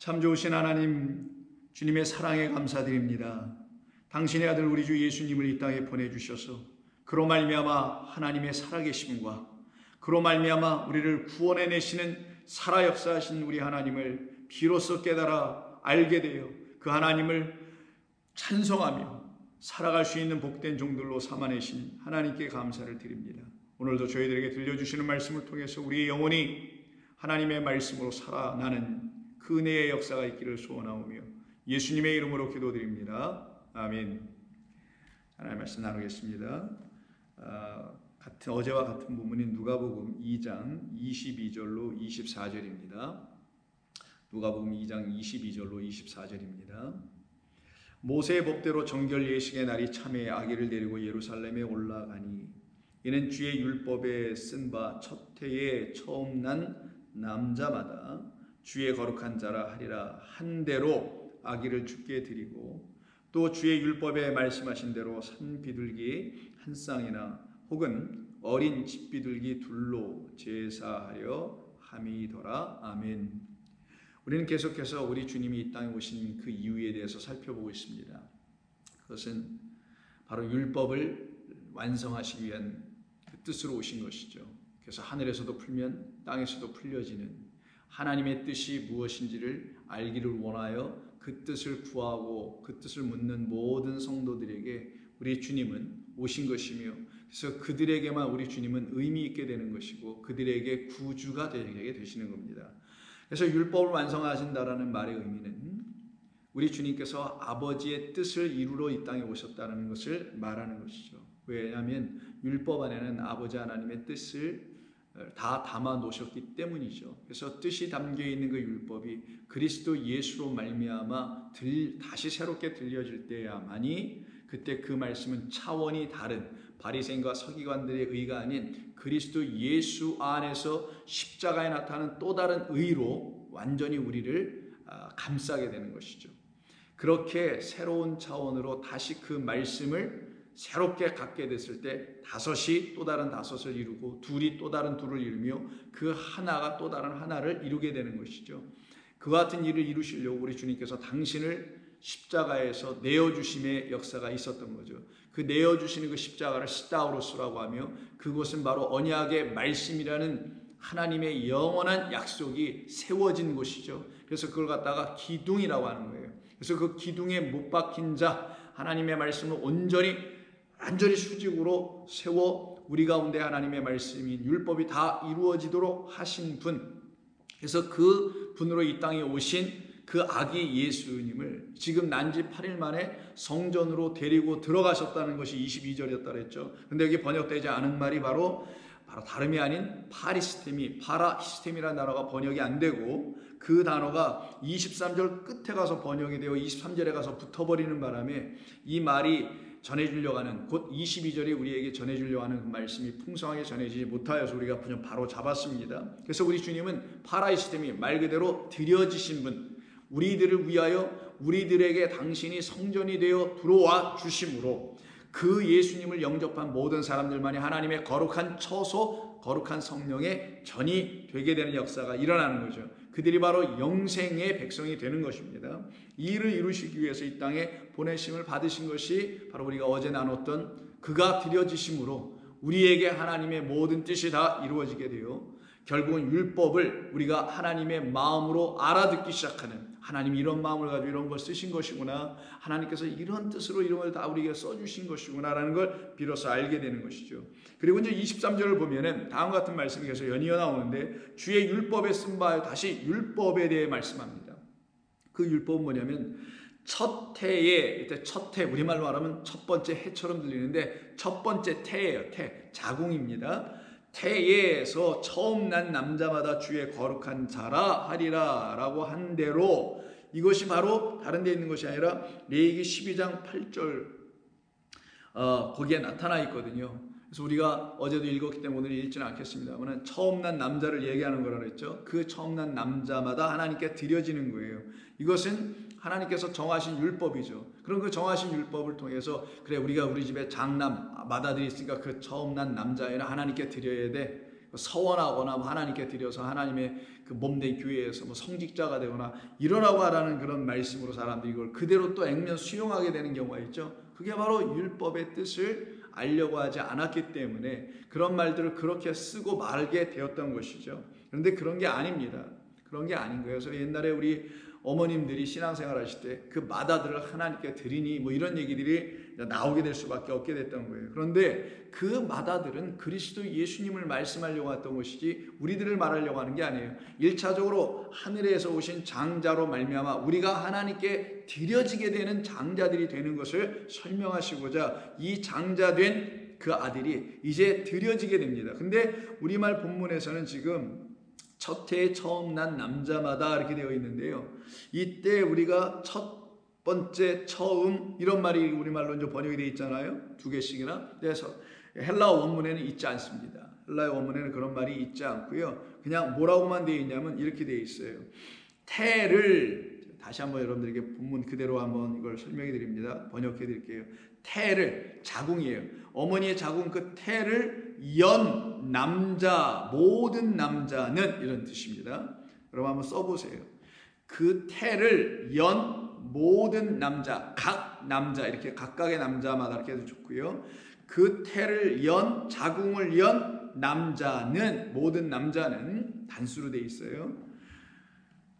참 좋으신 하나님, 주님의 사랑에 감사드립니다. 당신의 아들 우리 주 예수님을 이 땅에 보내주셔서 그로 말미암아 하나님의 살아계심과 그로 말미암아 우리를 구원해내시는 살아 역사하신 우리 하나님을 비로소 깨달아 알게 되어 그 하나님을 찬송하며 살아갈 수 있는 복된 종들로 삼아내신 하나님께 감사를 드립니다. 오늘도 저희들에게 들려주시는 말씀을 통해서 우리의 영혼이 하나님의 말씀으로 살아나는 그 은혜의 역사가 있기를 소원하오며 예수님의 이름으로 기도드립니다. 아멘. 하나님의 말씀 나누겠습니다. 어제와 같은 부분인 누가복음 2장 22절로 24절입니다. 누가복음 2장 22절로 24절입니다. 모세의 법대로 정결 예식의 날이 참에 아기를 데리고 예루살렘에 올라가니 이는 주의 율법에 쓴 바 첫 해에 처음 난 남자마다 주의 거룩한 자라 하리라 한 대로 아기를 주께 드리고 또 주의 율법에 말씀하신 대로 산 비둘기 한 쌍이나 혹은 어린 집비둘기 둘로 제사하려 함이더라. 아멘. 우리는 계속해서 우리 주님이 이 땅에 오신 그 이유에 대해서 살펴보고 있습니다. 그것은 바로 율법을 완성하시기 위한 그 뜻으로 오신 것이죠. 그래서 하늘에서도 풀면 땅에서도 풀려지는 하나님의 뜻이 무엇인지를 알기를 원하여 그 뜻을 구하고 그 뜻을 묻는 모든 성도들에게 우리 주님은 오신 것이며 그래서 그들에게만 우리 주님은 의미 있게 되는 것이고 그들에게 구주가 되게 되시는 겁니다. 그래서 율법을 완성하신다라는 말의 의미는 우리 주님께서 아버지의 뜻을 이루러 이 땅에 오셨다는 것을 말하는 것이죠. 왜냐하면 율법 안에는 아버지 하나님의 뜻을 다 담아 놓으셨기 때문이죠. 그래서 뜻이 담겨 있는 그 율법이 그리스도 예수로 말미암아 다시 새롭게 들려질 때야만이 그때 그 말씀은 차원이 다른 바리새인과 서기관들의 의가 아닌 그리스도 예수 안에서 십자가에 나타나는 또 다른 의로 완전히 우리를 감싸게 되는 것이죠. 그렇게 새로운 차원으로 다시 그 말씀을 새롭게 갖게 됐을 때 다섯이 또 다른 다섯을 이루고 둘이 또 다른 둘을 이루며 그 하나가 또 다른 하나를 이루게 되는 것이죠. 그와 같은 일을 이루시려고 우리 주님께서 당신을 십자가에서 내어주심의 역사가 있었던 거죠. 그 내어주시는 그 십자가를 스타우로스라고 하며 그것은 바로 언약의 말씀이라는 하나님의 영원한 약속이 세워진 곳이죠. 그래서 그걸 갖다가 기둥이라고 하는 거예요. 그래서 그 기둥에 못 박힌 자 하나님의 말씀을 완전히 수직으로 세워 우리 가운데 하나님의 말씀인 율법이 다 이루어지도록 하신 분, 그래서 그 분으로 이 땅에 오신 그 아기 예수님을 지금 난지 8일 만에 성전으로 데리고 들어가셨다는 것이 22절이었다 그랬죠. 근데 여기 번역되지 않은 말이 바로 다름이 아닌 파라히스템이라는 단어가 번역이 안 되고 그 단어가 23절 끝에 가서 번역이 되어 23절에 가서 붙어버리는 바람에 이 말이 전해주려고 하는 곧 22절이 우리에게 전해주려고 하는 그 말씀이 풍성하게 전해지지 못하여서 우리가 그냥 바로 잡았습니다. 그래서 우리 주님은 파라히스템이 말 그대로 드려지신 분, 우리들을 위하여 우리들에게 당신이 성전이 되어 들어와 주심으로 그 예수님을 영접한 모든 사람들만이 하나님의 거룩한 처소, 거룩한 성령의 전이 되게 되는 역사가 일어나는 거죠. 그들이 바로 영생의 백성이 되는 것입니다. 이 일을 이루시기 위해서 이 땅에 보내심을 받으신 것이 바로 우리가 어제 나눴던 그가 드려지심으로 우리에게 하나님의 모든 뜻이 다 이루어지게 되어 결국은 율법을 우리가 하나님의 마음으로 알아듣기 시작하는, 하나님이 이런 마음을 가지고 이런 걸 쓰신 것이구나, 하나님께서 이런 뜻으로 이런 걸 다 우리에게 써주신 것이구나 라는 걸 비로소 알게 되는 것이죠. 그리고 이제 23절을 보면은 다음과 같은 말씀이 계속 연이어 나오는데 주의 율법에 쓴 바에 다시 율법에 대해 말씀합니다. 그 율법은 뭐냐면 첫 해에, 이때 첫 해, 우리말로 말하면 첫 번째 해처럼 들리는데 첫 번째 태예요. 자궁입니다. 태에서 처음 난 남자마다 주의 거룩한 자라 하리라 라고 한 대로 이것이 바로 다른 데 있는 것이 아니라 레위기 12장 8절 거기에 나타나 있거든요. 그래서 우리가 어제도 읽었기 때문에 오늘 읽지는 않겠습니다만 처음 난 남자를 얘기하는 거라 그랬죠. 그 처음 난 남자마다 하나님께 드려지는 거예요. 이것은 하나님께서 정하신 율법이죠. 그런 그 정하신 율법을 통해서 그래 우리가 우리 집에 장남 맏아들이 있으니까 그 처음 난 남자애는 하나님께 드려야 돼. 서원하거나 하나님께 드려서 하나님의 그 몸된 교회에서 성직자가 되거나 이러라고 하라는 그런 말씀으로 사람들이 이걸 그대로 또 액면 수용하게 되는 경우가 있죠. 그게 바로 율법의 뜻을 알려고 하지 않았기 때문에 그런 말들을 그렇게 쓰고 말게 되었던 것이죠. 그런데 그런 게 아닙니다. 그런 게 아닌 거예요. 그래서 옛날에 우리 어머님들이 신앙생활 하실 때 그 마다들을 하나님께 드리니 이런 얘기들이 나오게 될 수밖에 없게 됐던 거예요. 그런데 그 마다들은 그리스도 예수님을 말씀하려고 했던 것이지 우리들을 말하려고 하는 게 아니에요. 1차적으로 하늘에서 오신 장자로 말미암아 우리가 하나님께 드려지게 되는 장자들이 되는 것을 설명하시고자 이 장자된 그 아들이 이제 드려지게 됩니다. 근데 우리말 본문에서는 지금 첫 해에 처음 난 남자마다 이렇게 되어 있는데요. 이때 우리가 첫 번째, 처음 이런 말이 우리말로 이제 번역이 되어 있잖아요. 두 개씩이나. 그래서 헬라어 원문에는 있지 않습니다. 헬라어 원문에는 그런 말이 있지 않고요. 그냥 뭐라고만 되어 있냐면 이렇게 되어 있어요. 태를 다시 한번 여러분들에게 본문 그대로 한번 이걸 설명해 드립니다. 번역해 드릴게요. 태를 자궁이에요. 어머니의 자궁 그 태를 연 남자 모든 남자는 이런 뜻입니다. 여러분 한번 써보세요. 그 태를 연 모든 남자 각 남자 이렇게 각각의 남자마다 이렇게 해도 좋고요. 그 태를 연 자궁을 연 남자는 모든 남자는 단수로 되어 있어요.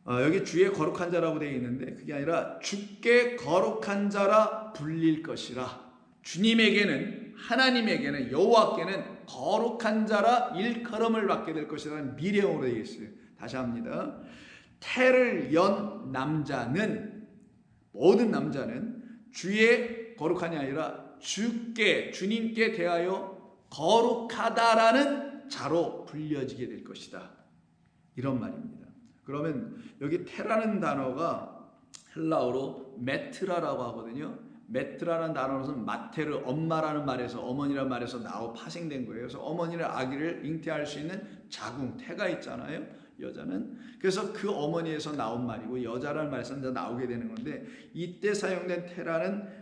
여기 주의 거룩한 자라고 되어 있는데 그게 아니라 주께 거룩한 자라 불릴 것이라. 주님에게는 하나님에게는 여호와께는 거룩한 자라 일컬음을 받게 될 것이라는 미래형으로 되어 있어요. 다시 합니다. 태를 연 남자는 모든 남자는 주의 거룩한이 아니라 주님께 대하여 거룩하다라는 자로 불려지게 될 것이다. 이런 말입니다. 그러면 여기 태라는 단어가 헬라어로 메트라라고 하거든요. 메트라는 단어는 마테르 엄마라는 말에서 어머니라는 말에서 파생된 거예요. 그래서 어머니를 아기를 잉태할 수 있는 자궁 태가 있잖아요. 여자는 그래서 그 어머니에서 나온 말이고 여자라는 말에서 나오게 되는 건데 이때 사용된 태라는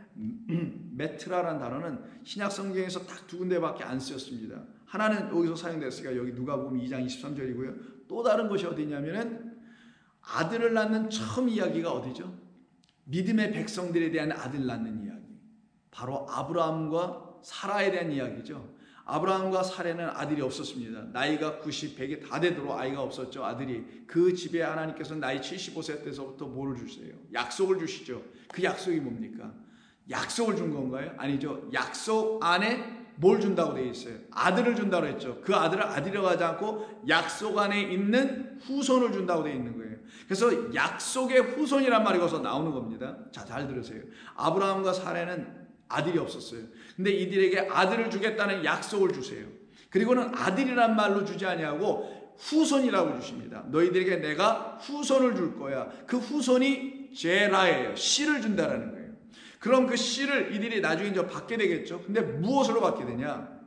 메트라라는 단어는 신약 성경에서 딱 두 군데밖에 안 쓰였습니다. 하나는 여기서 사용됐으니까 여기 누가복음 2장 23절이고요. 또 다른 것이 어디냐면은 아들을 낳는 처음 이야기가 어디죠? 믿음의 백성들에 대한 아들 낳는 이야기. 바로 아브라함과 사라에 대한 이야기죠. 아브라함과 사라는 아들이 없었습니다. 나이가 90, 100이 다 되도록 아이가 없었죠. 아들이. 그 집에 하나님께서 나이 75세 때서부터 뭐를 주세요? 약속을 주시죠. 그 약속이 뭡니까? 약속을 준 건가요? 아니죠. 약속 안에 뭘 준다고 되어 있어요? 아들을 준다고 했죠. 그 아들을 아들이라고 하지 않고 약속 안에 있는 후손을 준다고 되어 있는 거예요. 그래서 약속의 후손이란 말이 거기서 나오는 겁니다. 자, 잘 들으세요. 아브라함과 사라는 아들이 없었어요. 근데 이들에게 아들을 주겠다는 약속을 주세요. 그리고는 아들이란 말로 주지 아니하고 후손이라고 주십니다. 너희들에게 내가 후손을 줄 거야. 그 후손이 제라예요. 씨를 준다라는 거예요. 그럼 그 씨를 이들이 나중에 이제 받게 되겠죠. 근데 무엇으로 받게 되냐?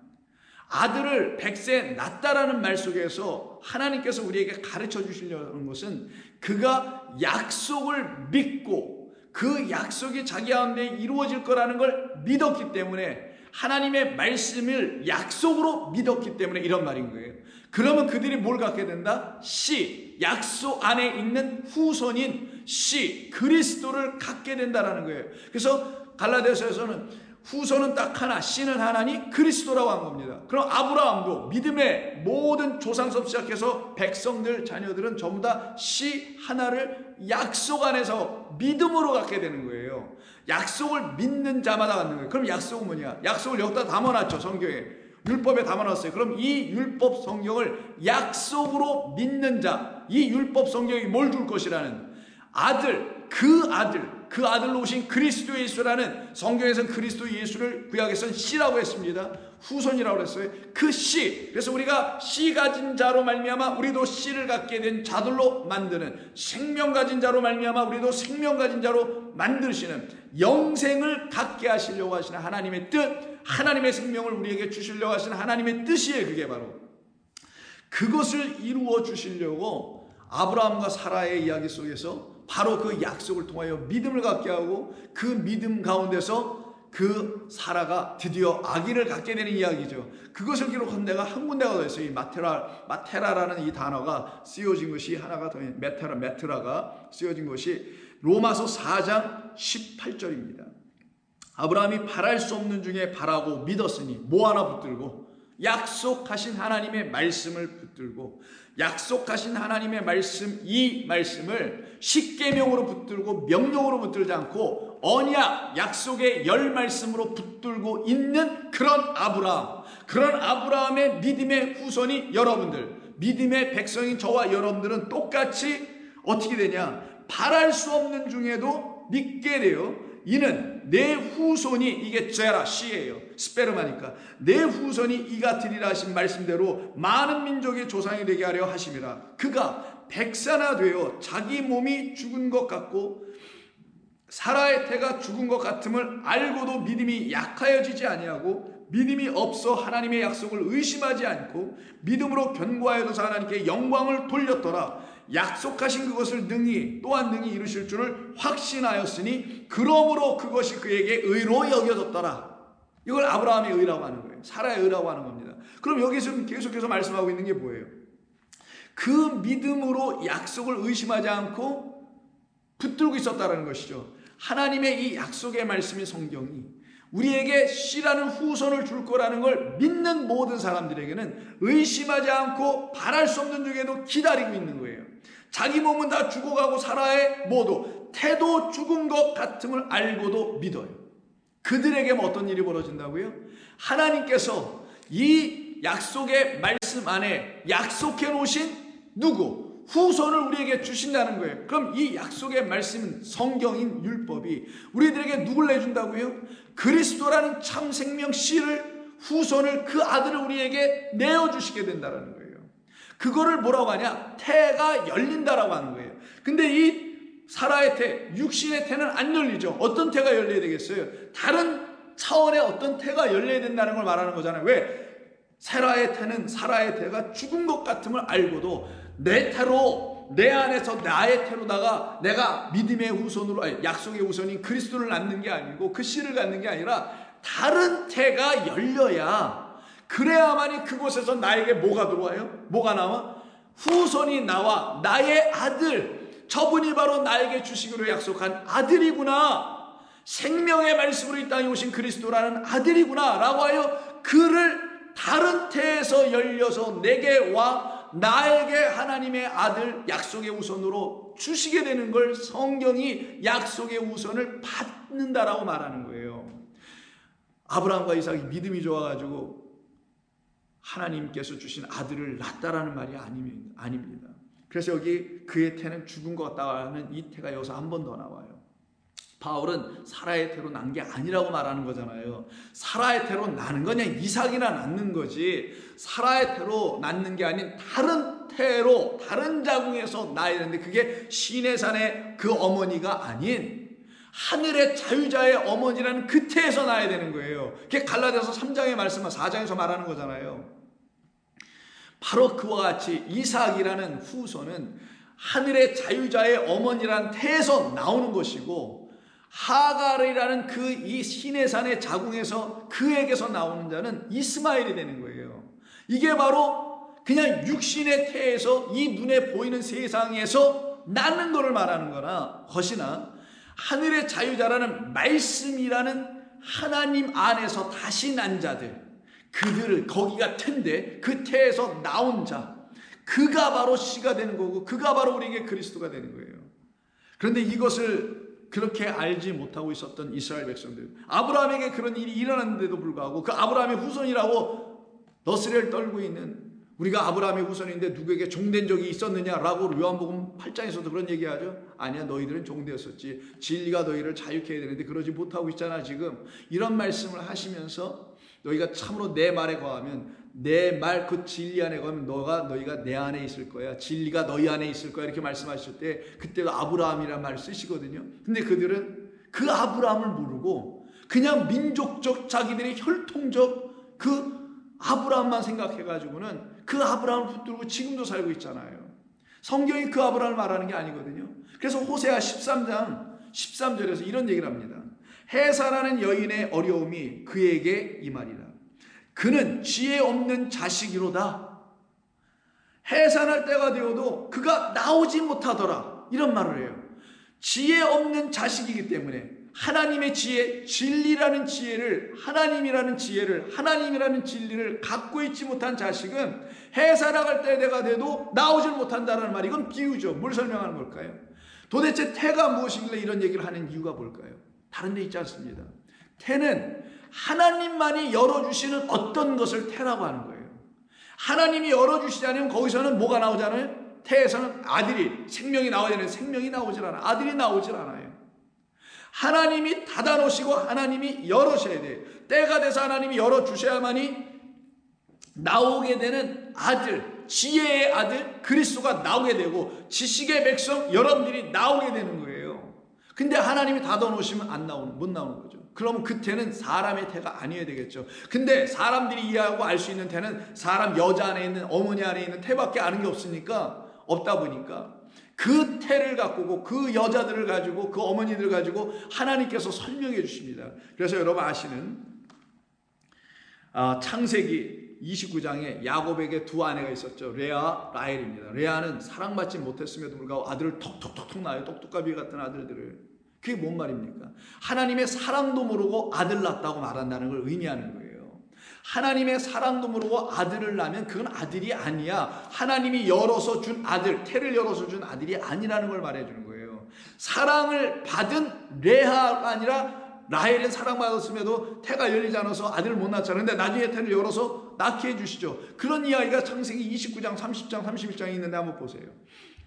아들을 100세 낳았다라는 말 속에서 하나님께서 우리에게 가르쳐 주시려는 것은 그가 약속을 믿고 그 약속이 자기 가운데 이루어질 거라는 걸 믿었기 때문에 하나님의 말씀을 약속으로 믿었기 때문에 이런 말인 거예요. 그러면 그들이 뭘 갖게 된다? 씨, 약속 안에 있는 후손인 씨, 그리스도를 갖게 된다라는 거예요. 그래서 갈라디아서에서는 후손은 딱 하나, 씨는 하나니 그리스도라고 한 겁니다. 그럼 아브라함도 믿음의 모든 조상서부터 시작해서 백성들, 자녀들은 전부 다 씨 하나를 약속 안에서 믿음으로 갖게 되는 거예요. 약속을 믿는 자마다 갖는 거예요. 그럼 약속은 뭐냐? 약속을 여기다 담아놨죠, 성경에. 율법에 담아놨어요. 그럼 이 율법 성경을 약속으로 믿는 자, 이 율법 성경이 뭘 줄 것이라는 아들, 그 아들로 오신 그리스도 예수라는, 성경에서는 그리스도 예수를 구약에서는 씨라고 했습니다. 후손이라고 했어요. 그 씨, 그래서 우리가 씨 가진 자로 말미암아 우리도 씨를 갖게 된 자들로 만드는, 생명 가진 자로 말미암아 우리도 생명 가진 자로 만드시는, 영생을 갖게 하시려고 하시는 하나님의 뜻, 하나님의 생명을 우리에게 주시려고 하시는 하나님의 뜻이에요. 그게 바로 그것을 이루어 주시려고 아브라함과 사라의 이야기 속에서 바로 그 약속을 통하여 믿음을 갖게 하고 그 믿음 가운데서 그 사라가 드디어 아기를 갖게 되는 이야기죠. 그것을 기록한 데가 한 군데가 더 있어요. 이 마테라라는 이 단어가 쓰여진 것이 하나가 더 있는, 메트라가 쓰여진 것이 로마서 4장 18절입니다. 아브라함이 바랄 수 없는 중에 바라고 믿었으니 뭐 하나 붙들고, 약속하신 하나님의 말씀을 붙들고, 약속하신 하나님의 말씀, 이 말씀을 십계명으로 붙들고 명령으로 붙들지 않고 언약, 약속의 열 말씀으로 붙들고 있는 그런 아브라함, 그런 아브라함의 믿음의 후손이 여러분들, 믿음의 백성인 저와 여러분들은 똑같이 어떻게 되냐? 바랄 수 없는 중에도 믿게 돼요. 이는 내 후손이, 이게 제라 시예요. 스페르마니까 내 후손이 이가 되리라 하신 말씀대로 많은 민족의 조상이 되게 하려 하심이라. 그가 백산화되어 자기 몸이 죽은 것 같고 사라의 태가 죽은 것 같음을 알고도 믿음이 약하여지지 아니하고 믿음이 없어 하나님의 약속을 의심하지 않고 믿음으로 견고하여서 하나님께 영광을 돌렸더라. 약속하신 그것을 또한 능히 이루실 줄을 확신하였으니 그러므로 그것이 그에게 의로 여겨졌더라. 이걸 아브라함의 의라고 하는 거예요. 사라의 의라고 하는 겁니다. 그럼 여기서 계속해서 말씀하고 있는 게 뭐예요? 그 믿음으로 약속을 의심하지 않고 붙들고 있었다는 것이죠. 하나님의 이 약속의 말씀인 성경이 우리에게 씨라는 후손을 줄 거라는 걸 믿는 모든 사람들에게는 의심하지 않고 바랄 수 없는 중에도 기다리고 있는 거예요. 자기 몸은 다 죽어가고 사라의 모두 태도 죽은 것 같음을 알고도 믿어요. 그들에게 어떤 일이 벌어진다고요? 하나님께서 이 약속의 말씀 안에 약속해 놓으신 누구? 후손을 우리에게 주신다는 거예요. 그럼 이 약속의 말씀은 성경인 율법이 우리들에게 누굴 내준다고요? 그리스도라는 참 생명 씨를, 후손을, 그 아들을 우리에게 내어주시게 된다는 거예요. 그거를 뭐라고 하냐? 태가 열린다라고 하는 거예요. 근데 이 사라의 태, 육신의 태는 안 열리죠. 어떤 태가 열려야 되겠어요? 다른 차원의 어떤 태가 열려야 된다는 걸 말하는 거잖아요. 왜? 사라의 태가 죽은 것 같음을 알고도 내 태로, 내 안에서 나의 태로다가 내가 믿음의 후손으로, 약속의 후손인 그리스도를 낳는 게 아니고 그 씨를 갖는 게 아니라 다른 태가 열려야, 그래야만이 그곳에서 나에게 뭐가 들어와요? 뭐가 나와? 후손이 나와 나의 아들, 저분이 바로 나에게 주시기로 약속한 아들이구나, 생명의 말씀으로 이 땅에 오신 그리스도라는 아들이구나 라고 하여 그를 다른 태에서 열려서 내게 와 나에게 하나님의 아들, 약속의 후손으로 주시게 되는 걸 성경이 약속의 후손을 받는다라고 말하는 거예요. 아브라함과 이삭이 믿음이 좋아가지고 하나님께서 주신 아들을 낳았다라는 말이 아닙니다. 그래서 여기 그의 태는 죽은 것 같다는 이 태가 여기서 한 번 더 나와요. 바울은 사라의 태로 난 게 아니라고 말하는 거잖아요. 사라의 태로 나는 거냐, 이삭이나 낳는 거지, 사라의 태로 낳는 게 아닌 다른 태로, 다른 자궁에서 낳아야 되는데 그게 시내산의 그 어머니가 아닌 하늘의 자유자의 어머니라는 그 태에서 낳아야 되는 거예요. 그게 갈라디아서 3장의 말씀은 4장에서 말하는 거잖아요. 바로 그와 같이 이삭이라는 후손은 하늘의 자유자의 어머니라는 태에서 나오는 것이고, 하갈이라는 그 이 시내산의 자궁에서 그에게서 나오는 자는 이스마엘이 되는 거예요. 이게 바로 그냥 육신의 태에서 이 눈에 보이는 세상에서 낳는 것을 말하는 거나, 것이나 하늘의 자유자라는 말씀이라는 하나님 안에서 다시 난 자들, 그들을, 거기가 태인데 그 태에서 나온 자, 그가 바로 씨가 되는 거고 그가 바로 우리에게 그리스도가 되는 거예요. 그런데 이것을 그렇게 알지 못하고 있었던 이스라엘 백성들, 아브라함에게 그런 일이 일어났는데도 불구하고 그 아브라함의 후손이라고 너스레를 떨고 있는, 우리가 아브라함의 후손인데 누구에게 종된 적이 있었느냐라고 요한복음 8장에서도 그런 얘기하죠. 아니야, 너희들은 종되었었지, 진리가 너희를 자유케 해야 되는데 그러지 못하고 있잖아 지금. 이런 말씀을 하시면서 너희가 참으로 내 말에 거하면, 내 말 그 진리 안에 거하면 너희가 내 안에 있을 거야, 진리가 너희 안에 있을 거야, 이렇게 말씀하실 때 그때도 아브라함이라는 말을 쓰시거든요. 근데 그들은 그 아브라함을 모르고 그냥 민족적, 자기들의 혈통적 그 아브라함만 생각해가지고는 그 아브라함을 붙들고 지금도 살고 있잖아요. 성경이 그 아브라함을 말하는 게 아니거든요. 그래서 호세아 13장 13절에서 이런 얘기를 합니다. 해사라는 여인의 어려움이 그에게 임하리라. 그는 지혜 없는 자식이로다. 해산할 때가 되어도 그가 나오지 못하더라. 이런 말을 해요. 지혜 없는 자식이기 때문에 하나님의 지혜, 진리라는 지혜를, 하나님이라는 진리를 갖고 있지 못한 자식은 해산할 때가 돼도 나오질 못한다는 말이, 이건 비유죠. 뭘 설명하는 걸까요? 도대체 태가 무엇이길래 이런 얘기를 하는 이유가 뭘까요? 다른 데 있지 않습니다. 태는 하나님만이 열어주시는 어떤 것을 태라고 하는 거예요. 하나님이 열어주시지 않으면 거기서는 뭐가 나오잖아요? 태에서는 아들이, 생명이 나와야 되는데 생명이 나오질 않아요. 아들이 나오질 않아요. 하나님이 닫아놓으시고 하나님이 열으셔야 돼요. 때가 돼서 하나님이 열어주셔야만이 나오게 되는 아들, 지혜의 아들 그리스도가 나오게 되고 지식의 백성 여러분들이 나오게 되는 거예요. 근데 하나님이 닫아놓으시면 못 나오는 거죠. 그러면 그 태는 사람의 태가 아니어야 되겠죠. 근데 사람들이 이해하고 알 수 있는 태는 사람 여자 안에 있는, 어머니 안에 있는 태밖에 아는 게 없다 보니까 그 태를 갖고 그 여자들을 가지고 그 어머니들을 가지고 하나님께서 설명해 주십니다. 그래서 여러분 아시는 창세기 29장에 야곱에게 두 아내가 있었죠. 레아, 라헬입니다. 레아는 사랑받지 못했음에도 불구하고 아들을 톡톡톡 낳아요. 똑똑가비 같은 아들들을. 그게 뭔 말입니까? 하나님의 사랑도 모르고 아들 낳았다고 말한다는 걸 의미하는 거예요. 하나님의 사랑도 모르고 아들을 낳으면 그건 아들이 아니야. 하나님이 열어서 준 아들, 태를 열어서 준 아들이 아니라는 걸 말해주는 거예요. 사랑을 받은 레아가 아니라 라헬은 사랑받았음에도 태가 열리지 않아서 아들을 못 낳았잖아요. 근데 나중에 태를 열어서 낳게 해주시죠. 그런 이야기가 창세기 29장, 30장, 31장에 있는데 한번 보세요.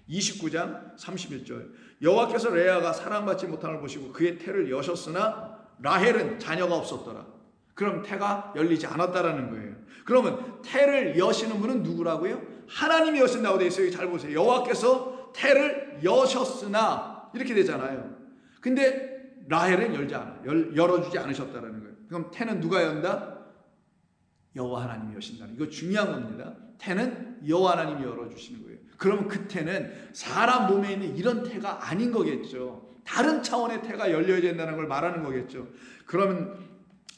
29장 31절 여호와께서 레아가 사랑받지 못함을 보시고 그의 태를 여셨으나 라헬은 자녀가 없었더라. 그럼 태가 열리지 않았다라는 거예요. 그러면 태를 여시는 분은 누구라고요? 하나님이 여신다고 되어 있어요. 잘 보세요. 여호와께서 태를 여셨으나 이렇게 되잖아요. 근데 라헬은 열어주지 않으셨다라는 거예요. 그럼 태는 누가 연다? 여호와 하나님이 여신다. 이거 중요한 겁니다. 태는 여호와 하나님이 열어주시는 거예요. 그러면 그 태는 사람 몸에 있는 이런 태가 아닌 거겠죠. 다른 차원의 태가 열려야 된다는 걸 말하는 거겠죠. 그러면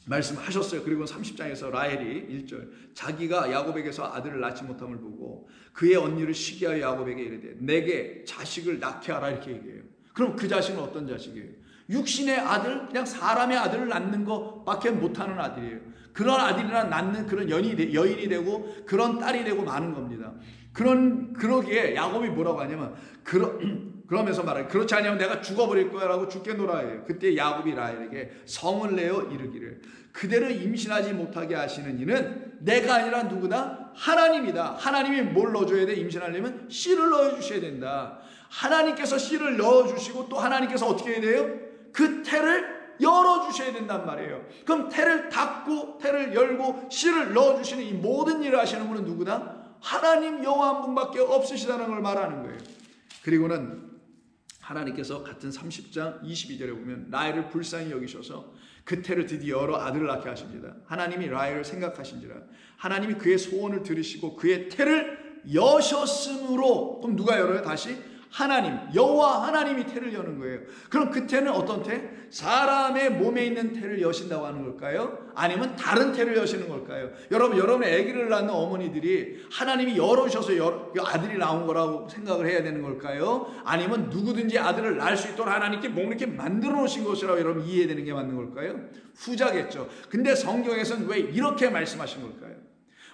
말씀하셨어요. 그리고 30장에서 라헬이 1절 자기가 야곱에게서 아들을 낳지 못함을 보고 그의 언니를 시기하여 야곱에게 이르되 내게 자식을 낳게 하라 이렇게 얘기해요. 그럼 그 자식은 어떤 자식이에요? 육신의 아들, 그냥 사람의 아들을 낳는 것밖에 못하는 아들이에요. 그런 아들이나 낳는 그런 여인이 되고 그런 딸이 되고 마는 겁니다. 그러기에 야곱이 뭐라고 하냐면 그러면서 말해요. 그렇지 않으면 내가 죽어버릴 거야 라고 죽겠노라 해요. 그때 야곱이 라헬에게 성을 내어 이르기를 그대를 임신하지 못하게 하시는 이는 내가 아니라 누구다? 하나님이다. 하나님이 뭘 넣어줘야 돼? 임신하려면 씨를 넣어주셔야 된다. 하나님께서 씨를 넣어주시고 또 하나님께서 어떻게 해야 돼요? 그 태를 열어주셔야 된단 말이에요. 그럼 태를 닫고 태를 열고 씨를 넣어주시는 이 모든 일을 하시는 분은 누구다? 하나님 여호와 한 분밖에 없으시다는 걸 말하는 거예요. 그리고는 하나님께서 같은 30장 22절에 보면 라헬을 불쌍히 여기셔서 그 태를 드디어 열어 아들을 낳게 하십니다. 하나님이 라헬을 생각하신지라 하나님이 그의 소원을 들으시고 그의 태를 여셨으므로 그럼 누가 열어요? 다시 하나님, 여호와 하나님이 태를 여는 거예요. 그럼 그 태는 어떤 태? 사람의 몸에 있는 태를 여신다고 하는 걸까요? 아니면 다른 태를 여시는 걸까요? 여러분의 아기를 낳는 어머니들이 하나님이 열어주셔서 아들이 나온 거라고 생각을 해야 되는 걸까요? 아니면 누구든지 아들을 낳을 수 있도록 하나님께 뭐 이렇게 만들어 놓으신 것이라고 여러분 이해해야 되는 게 맞는 걸까요? 후자겠죠. 근데 성경에서는 왜 이렇게 말씀하신 걸까요?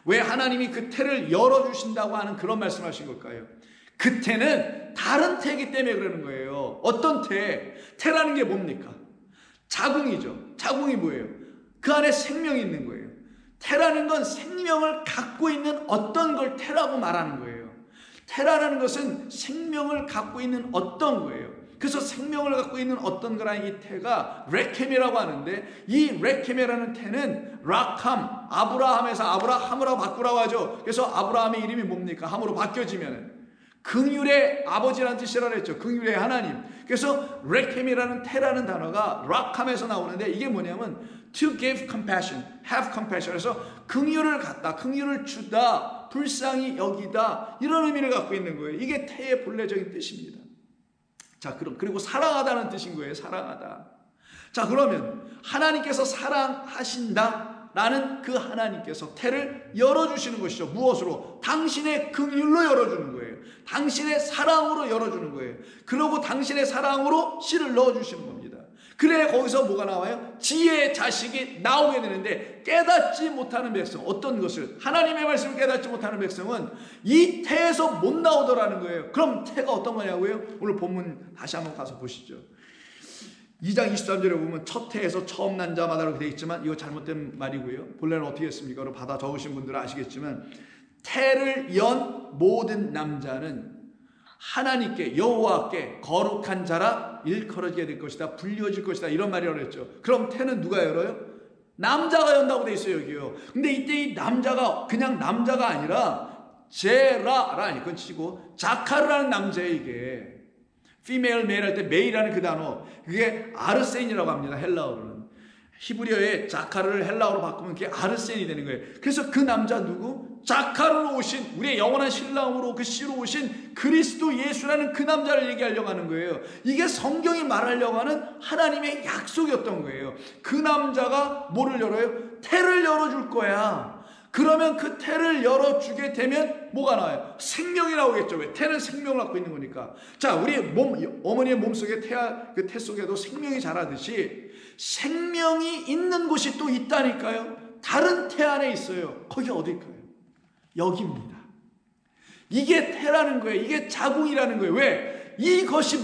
왜 하나님이 그 태를 열어주신다고 하는 그런 말씀하신 걸까요? 그 태는 다른 태이기 때문에 그러는 거예요. 어떤 태? 태라는 게 뭡니까? 자궁이죠. 자궁이 뭐예요? 그 안에 생명이 있는 거예요. 태라는 건 생명을 갖고 있는 어떤 걸 태라고 말하는 거예요. 태라는 것은 생명을 갖고 있는 어떤 거예요. 그래서 생명을 갖고 있는 어떤 거라는 이 태가 레켐이라고 하는데 이 레켐이라는 태는 락함, 아브라함에서 아브라함으로 바꾸라고 하죠. 그래서 아브라함의 이름이 뭡니까? 함으로 바뀌어지면은 긍휼의 아버지라는 뜻이라 그랬죠. 긍휼의 하나님. 그래서 레켐이라는 태라는 단어가 락함에서 나오는데 이게 뭐냐면 to give compassion, have compassion. 그래서 긍휼을 갖다, 긍휼을 주다, 불쌍히 여기다 이런 의미를 갖고 있는 거예요. 이게 태의 본래적인 뜻입니다. 자, 그리고 사랑하다는 뜻인 거예요. 사랑하다. 자, 그러면 하나님께서 사랑하신다라는 그 하나님께서 태를 열어주시는 것이죠. 무엇으로? 당신의 긍휼로 열어주는 거예요. 당신의 사랑으로 열어주는 거예요. 그러고 당신의 사랑으로 씨를 넣어주시는 겁니다. 그래 거기서 뭐가 나와요? 지혜의 자식이 나오게 되는데, 깨닫지 못하는 백성, 어떤 것을? 하나님의 말씀을 깨닫지 못하는 백성은 이 태에서 못 나오더라는 거예요. 그럼 태가 어떤 거냐고요? 오늘 본문 다시 한번 가서 보시죠. 2장 23절에 보면 첫 태에서 처음 난 자마다 이렇게 되어 있지만 이거 잘못된 말이고요. 본래는 어떻게 했습니까? 이걸 받아 적으신 분들은 아시겠지만, 태를 연 모든 남자는 하나님께, 여호와께 거룩한 자라 일컬어지게 될 것이다, 불리워질 것이다, 이런 말이라고 했죠. 그럼 태는 누가 열어요? 남자가 연다고 돼 있어요, 여기요. 근데 이때 이 남자가 그냥 남자가 아니라 제라라는, 이건 치고 자카르라는 남자예요. 이게 female, male 할 때 메이라는 그 단어, 그게 아르센이라고 합니다, 헬라어로는. 히브리어의 자카르를 헬라어로 바꾸면 그게 아르센이 되는 거예요. 그래서 그 남자 누구? 자카르로 오신, 우리의 영원한 신랑으로 그 씨로 오신 그리스도 예수라는 그 남자를 얘기하려고 하는 거예요. 이게 성경이 말하려고 하는 하나님의 약속이었던 거예요. 그 남자가 뭐를 열어요? 태를 열어줄 거야. 그러면 그 태를 열어주게 되면 뭐가 나와요? 생명이 나오겠죠. 왜? 태는 생명을 갖고 있는 거니까. 자, 우리 어머니의 몸속에 그 태 속에도 생명이 자라듯이 생명이 있는 곳이 또 있다니까요. 다른 태 안에 있어요. 거기 어딜까요? 여기입니다. 이게 태라는 거예요. 이게 자궁이라는 거예요. 왜? 이것이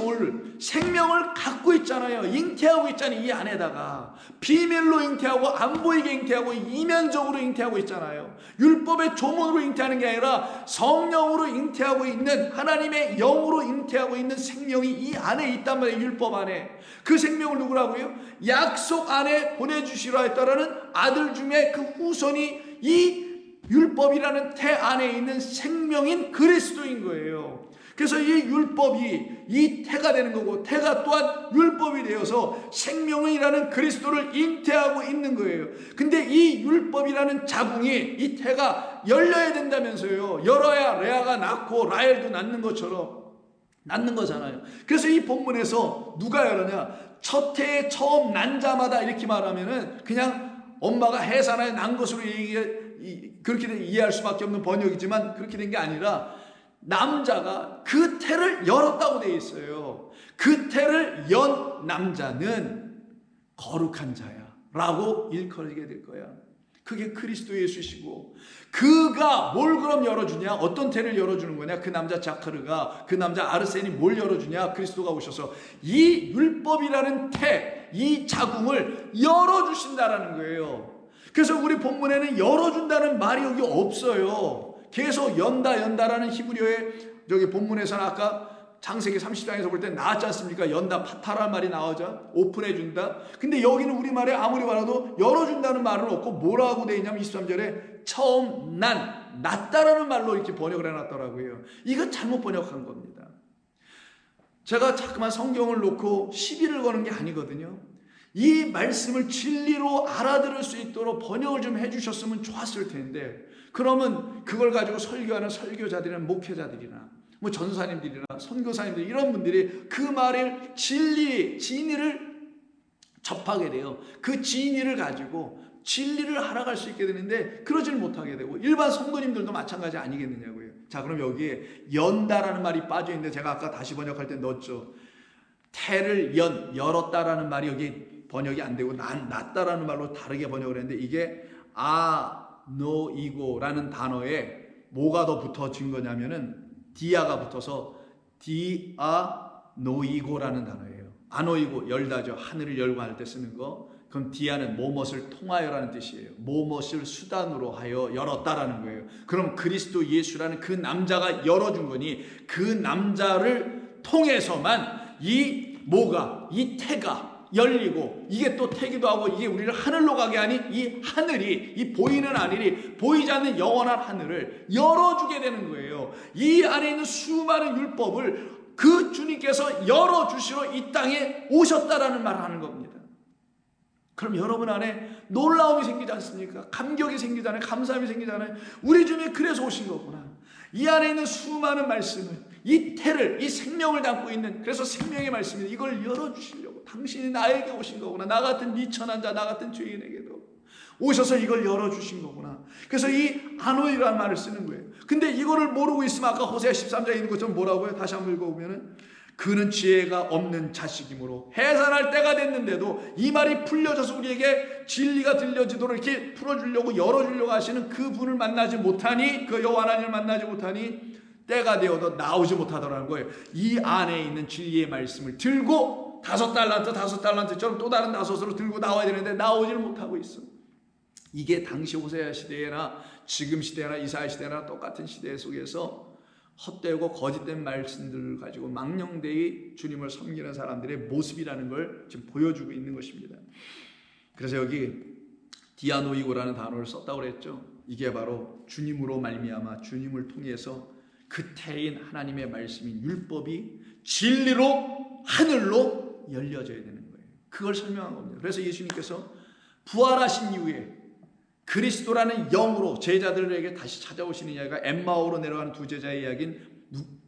생명을 갖고 있잖아요. 잉태하고 있잖아요. 이 안에다가 비밀로 잉태하고 안 보이게 잉태하고 이면적으로 잉태하고 있잖아요. 율법의 조문으로 잉태하는 게 아니라 성령으로 잉태하고 있는, 하나님의 영으로 잉태하고 있는 생명이 이 안에 있단 말이에요. 율법 안에. 그 생명을 누구라고요? 약속 안에 보내주시라 했다라는 아들 중에 그 후손이 이 율법이라는 태 안에 있는 생명인 그리스도인 거예요. 그래서 이 율법이 이 태가 되는 거고, 태가 또한 율법이 되어서 생명이라는 그리스도를 잉태하고 있는 거예요. 근데 이 율법이라는 자궁이, 이 태가 열려야 된다면서요. 열어야 레아가 낳고 라헬도 낳는 것처럼 낳는 거잖아요. 그래서 이 본문에서 누가 열어냐? 첫 해에 처음 난 자마다 이렇게 말하면은 그냥 엄마가 해산하에 난 것으로 그렇게 이해할 수밖에 없는 번역이지만, 그렇게 된 게 아니라 남자가 그 태를 열었다고 되어 있어요. 그 태를 연 남자는 거룩한 자야 라고 일컬어지게 될 거야. 그게 그리스도 예수시고, 그가 뭘 그럼 열어주냐? 어떤 태를 열어주는 거냐? 그 남자 자카르가, 그 남자 아르센이 뭘 열어주냐? 그리스도가 오셔서 이 율법이라는 태, 이 자궁을 열어주신다라는 거예요. 그래서 우리 본문에는 열어준다는 말이 여기 없어요. 계속 연다라는 히브리어의 저기 본문에서는 아까 창세기 30장에서 볼 때 나왔지 않습니까? 연다, 파타라는 말이 나오죠. 오픈해준다. 근데 여기는 우리말에 아무리 말해도 열어준다는 말은 없고 뭐라고 되어 있냐면 23절에 처음 낳다라는 말로 이렇게 번역을 해놨더라고요. 이거 잘못 번역한 겁니다. 제가 자꾸만 성경을 놓고 시비를 거는 게 아니거든요. 이 말씀을 진리로 알아들을 수 있도록 번역을 좀 해주셨으면 좋았을 텐데, 그러면 그걸 가지고 설교하는 설교자들이나 목회자들이나 뭐 전사님들이나 선교사님들, 이런 분들이 그 말을 진리를 접하게 돼요. 그 진리를 가지고 진리를 알아갈 수 있게 되는데 그러지를 못하게 되고, 일반 성도님들도 마찬가지 아니겠느냐고요. 자, 그럼 여기에 연다라는 말이 빠져있는데, 제가 아까 다시 번역할 때 넣었죠. 태를 열었다라는 말이 여기 번역이 안 되고 낳다라는 말로 다르게 번역을 했는데, 이게 아노이고라는 단어에 뭐가 더 붙어진 거냐면은 디아가 붙어서 디아노이고라는 단어예요. 아노이고 열다죠. 하늘을 열고 할 때 쓰는 거. 그럼 디아는 뭐뭇을 통하여라는 뜻이에요. 뭐뭇을 수단으로 하여 열었다라는 거예요. 그럼 그리스도 예수라는 그 남자가 열어준 거니, 그 남자를 통해서만 이 태가 열리고, 이게 또 태기도 하고, 이게 우리를 하늘로 가게 하니 이 하늘이, 이 보이는 하늘이, 보이지 않는 영원한 하늘을 열어주게 되는 거예요. 이 안에 있는 수많은 율법을 그 주님께서 열어주시러 이 땅에 오셨다라는 말을 하는 겁니다. 그럼 여러분 안에 놀라움이 생기지 않습니까? 감격이 생기잖아요. 감사함이 생기잖아요. 우리 주님이 그래서 오신 거구나. 이 안에 있는 수많은 말씀을, 이 태를, 이 생명을 담고 있는, 그래서 생명의 말씀이 이걸 열어주시려고 당신이 나에게 오신 거구나. 나 같은 미천한 자, 나 같은 죄인에게도 오셔서 이걸 열어주신 거구나. 그래서 이 아노이라는 말을 쓰는 거예요. 근데 이거를 모르고 있으면 아까 호세아 13장에 있는 것처럼 뭐라고요? 다시 한번 읽어보면은 그는 지혜가 없는 자식이므로 해산할 때가 됐는데도, 이 말이 풀려져서 우리에게 진리가 들려지도록 이렇게 풀어주려고 열어주려고 하시는 그 분을 만나지 못하니, 그 여호와 하나님을 만나지 못하니 때가 되어도 나오지 못하더라는 거예요. 이 안에 있는 진리의 말씀을 들고 5달란트처럼 또 다른 5으로 들고 나와야 되는데 나오지를 못하고 있어. 이게 당시 호세아 시대나 지금 시대나 이사야 시대나 똑같은 시대 속에서 헛되고 거짓된 말씀들을 가지고 망령되이 주님을 섬기는 사람들의 모습이라는 걸 지금 보여주고 있는 것입니다. 그래서 여기 디아노이고라는 단어를 썼다고 그랬죠. 이게 바로 주님으로 말미암아 주님을 통해서 그 태인 하나님의 말씀인 율법이 진리로 하늘로 열려져야 되는 거예요. 그걸 설명한 겁니다. 그래서 예수님께서 부활하신 이후에 그리스도라는 영으로 제자들에게 다시 찾아오시는 이야기가 엠마오로 내려가는 두 제자의 이야기인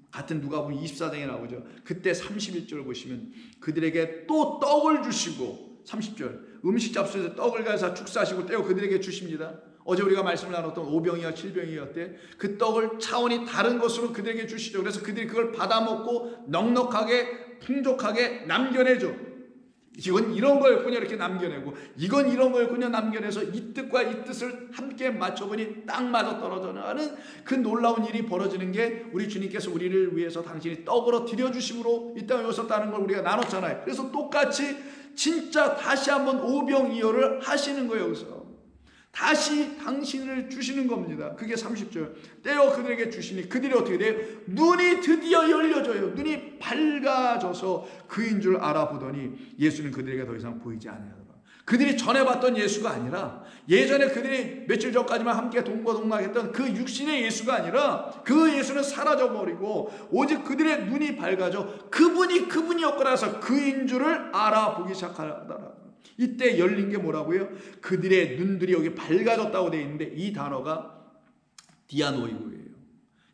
같은 누가복음 24장에 나오죠. 그때 31절 보시면 그들에게 또 떡을 주시고, 30절 음식 잡수에서 떡을 가져서 축사하시고 떼어 그들에게 주십니다. 어제 우리가 말씀을 나눴던 5병이와 7병이었대. 그 떡을 차원이 다른 것으로 그들에게 주시죠. 그래서 그들이 그걸 받아먹고 넉넉하게 풍족하게 남겨내죠. 이건 이런 거였군요. 이렇게 남겨내고, 이건 이런 거였군요. 남겨내서 이 뜻과 이 뜻을 함께 맞춰보니 딱 맞아 떨어져 나가는 그 놀라운 일이 벌어지는 게 우리 주님께서 우리를 위해서 당신이 떡으로 드려주심으로 이 땅에 오셨다는 걸 우리가 나눴잖아요. 그래서 똑같이 진짜 다시 한번 오병이어를 하시는 거예요. 여기서 다시 당신을 주시는 겁니다. 그게 30절. 떼어 그들에게 주시니 그들이 어떻게 돼요? 눈이 드디어 열려져요. 눈이 밝아져서 그인 줄 알아보더니 예수는 그들에게 더 이상 보이지 않으더라. 그들이 전에 봤던 예수가 아니라, 예전에 그들이 며칠 전까지만 함께 동거동락했던 그 육신의 예수가 아니라, 그 예수는 사라져버리고 오직 그들의 눈이 밝아져 그분이었거라 해서 그인 줄을 알아보기 시작하더라. 이때 열린 게 뭐라고요? 그들의 눈들이 여기 밝아졌다고 되어 있는데 이 단어가 디아노이고예요.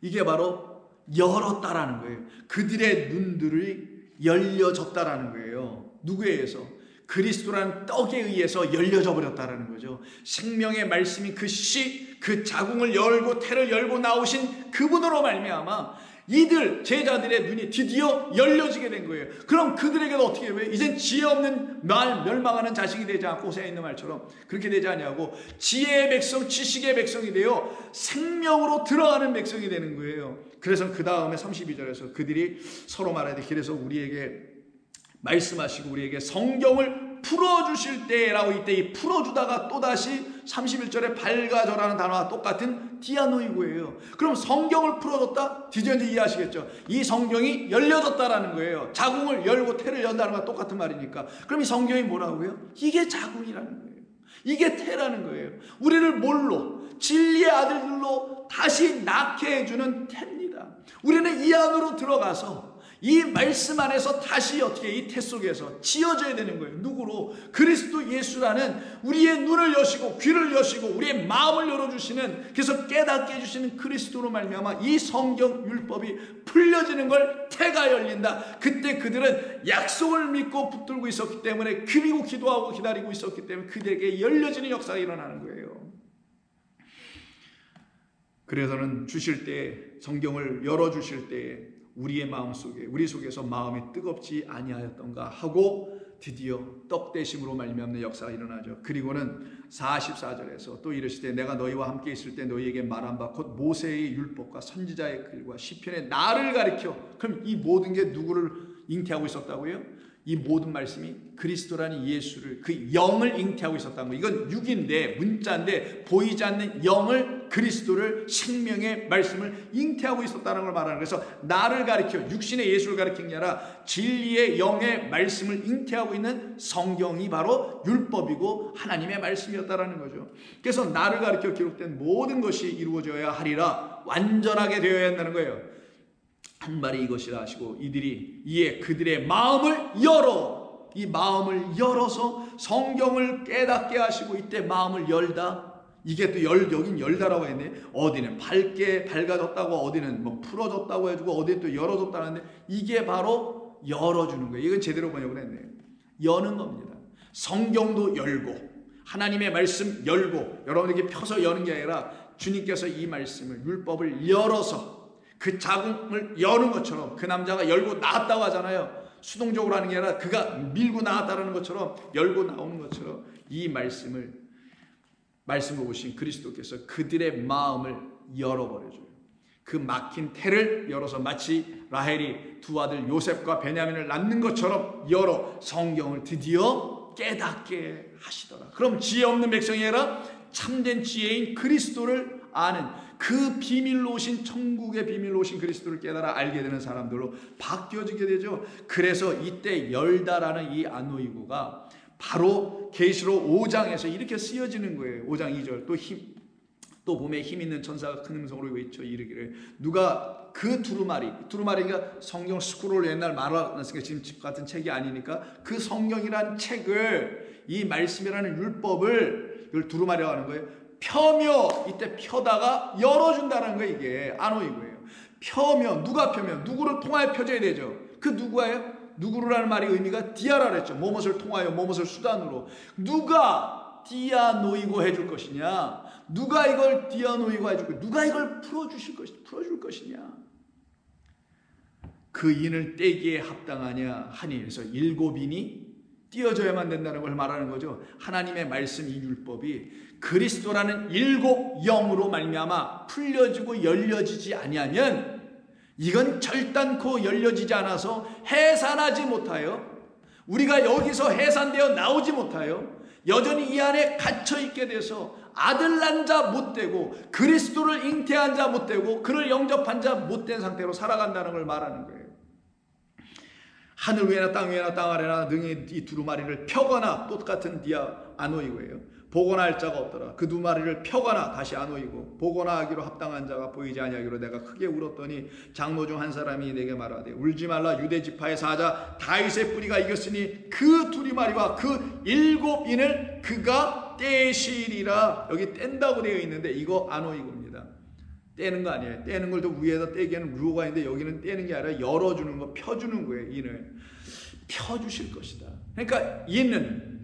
이게 바로 열었다라는 거예요. 그들의 눈들이 열려졌다라는 거예요. 누구에 의해서? 그리스도라는 떡에 의해서 열려져 버렸다라는 거죠. 생명의 말씀이 그 자궁을 열고 태를 열고 나오신 그분으로 말미암아 이들 제자들의 눈이 드디어 열려지게 된 거예요. 그럼 그들에게도 어떻게 해요? 이젠 지혜 없는 멸망하는 자식이 되지 않고 호세아에 있는 말처럼 그렇게 되지 않냐고, 지혜의 백성, 지식의 백성이 되어 생명으로 들어가는 백성이 되는 거예요. 그래서 그 다음에 32절에서 그들이 서로 말하되, 그래서 우리에게 말씀하시고 우리에게 성경을 풀어주실 때라고, 이때 이 풀어주다가 또다시 31절에 밝아져라는 단어와 똑같은 디아노이고예요. 그럼 성경을 풀어줬다? 드디어 이제 이해하시겠죠? 이 성경이 열려졌다라는 거예요. 자궁을 열고 태를 연다는 거와 똑같은 말이니까. 그럼 이 성경이 뭐라고요? 이게 자궁이라는 거예요. 이게 태라는 거예요. 우리를 뭘로? 진리의 아들들로 다시 낳게 해주는 태입니다. 우리는 이 안으로 들어가서 이 말씀 안에서 다시 어떻게 이 태 속에서 지어져야 되는 거예요. 누구로? 그리스도 예수라는 우리의 눈을 여시고 귀를 여시고 우리의 마음을 열어주시는, 그래서 깨닫게 해주시는 그리스도로 말미암아 이 성경 율법이 풀려지는 걸 태가 열린다. 그때 그들은 약속을 믿고 붙들고 있었기 때문에, 그리고 기도하고 기다리고 있었기 때문에 그들에게 열려지는 역사가 일어나는 거예요. 그래서는 주실 때, 성경을 열어주실 때에 우리의 마음속에, 우리 속에서 마음이 뜨겁지 아니하였던가 하고 드디어 떡대심으로 말미암는 역사가 일어나죠. 그리고는 44절에서 또 이르시되 내가 너희와 함께 있을 때 너희에게 말한 바 곧 모세의 율법과 선지자의 글과 시편의 나를 가리켜. 그럼 이 모든 게 누구를 잉태하고 있었다고요? 이 모든 말씀이 그리스도라는 예수를, 그 영을 잉태하고 있었다는 거예요. 이건 육인데, 문자인데 보이지 않는 영을, 그리스도를, 생명의 말씀을 잉태하고 있었다는 걸 말하는 거예요. 그래서 나를 가리켜, 육신의 예수를 가리킨 게 아니라 진리의 영의 말씀을 잉태하고 있는 성경이 바로 율법이고 하나님의 말씀이었다라는 거죠. 그래서 나를 가리켜 기록된 모든 것이 이루어져야 하리라, 완전하게 되어야 한다는 거예요. 한 말이 이것이라 하시고 이들이 이에 그들의 마음을 열어, 이 마음을 열어서 성경을 깨닫게 하시고, 이때 마음을 열다, 이게 또 여긴 열다라고 했네. 어디는 밝아졌다고, 어디는 뭐 풀어졌다고 해주고, 어디는 또 열어졌다는데 이게 바로 열어주는 거예요. 이건 제대로 번역을 했네요. 여는 겁니다. 성경도 열고 하나님의 말씀 열고 여러분에게 펴서 여는 게 아니라 주님께서 이 말씀을 율법을 열어서 그 자궁을 여는 것처럼 그 남자가 열고 나왔다고 하잖아요. 수동적으로 하는 게 아니라 그가 밀고 나왔다는 것처럼 열고 나오는 것처럼 이 말씀을 오신 그리스도께서 그들의 마음을 열어버려줘요. 그 막힌 태를 열어서 마치 라헬이 두 아들 요셉과 베냐민을 낳는 것처럼 열어 성경을 드디어 깨닫게 하시더라. 그럼 지혜 없는 백성이 아니라 참된 지혜인 그리스도를 아는 그 비밀로 오신 천국의 비밀로 오신 그리스도를 깨달아 알게 되는 사람들로 바뀌어지게 되죠. 그래서 이때 열다라는 이 아노이고가 바로 계시록 5장에서 이렇게 쓰여지는 거예요. 5장 2절 또 봄에 힘 있는 천사가 큰 음성으로 외쳐 이르기를 누가 그 두루마리가 성경 스크롤 옛날 말았으니까 지금 집 같은 책이 아니니까 그 성경이란 책을 이 말씀이라는 율법을 이걸 두루마리라고 하는 거예요. 펴며 이때 펴다가 열어준다는 거예요. 이게 아노이고예요. 펴며 누가 펴며 누구를 통하여 펴져야 되죠. 그 누구예요? 누구라는 말의 의미가 디아라 그랬죠. 뭐뭇을 통하여 뭐뭇을 수단으로 누가 디아노이고 해줄 것이냐, 누가 이걸 디아노이고 해줄 것이냐, 누가 이걸 풀어줄 것이냐, 그 인을 떼기에 합당하냐 하니. 그래서 7인이 띄어져야만 된다는 걸 말하는 거죠. 하나님의 말씀 이 율법이 그리스도라는 7영으로 말미암아 풀려지고 열려지지 아니하면 이건 결단코 열려지지 않아서 해산하지 못하여, 우리가 여기서 해산되어 나오지 못하여 여전히 이 안에 갇혀있게 돼서 아들 난 자 못되고 그리스도를 잉태한 자 못되고 그를 영접한 자 못된 상태로 살아간다는 걸 말하는 거예요. 하늘 위에나 땅 위에나 땅 아래나 능히 이 두루마리를 펴거나 똑같은 아노이고예요. 보거나 할 자가 없더라. 그 두 마리를 펴거나 다시 아노이고 보거나 하기로 합당한 자가 보이지 아니하기로 내가 크게 울었더니 장로 중 한 사람이 내게 말하되 울지 말라. 유대 지파의 사자 다윗의 뿌리가 이겼으니 그 두루마리와 그 7인을 그가 떼시리라. 여기 뗀다고 되어 있는데 이거 아노이고입니다. 떼는 거 아니에요. 떼는 걸 또 위에다 떼기에는 루어가 있는데 여기는 떼는 게 아니라 열어주는 거, 펴주는 거예요. 인을 펴주실 것이다. 그러니까 인은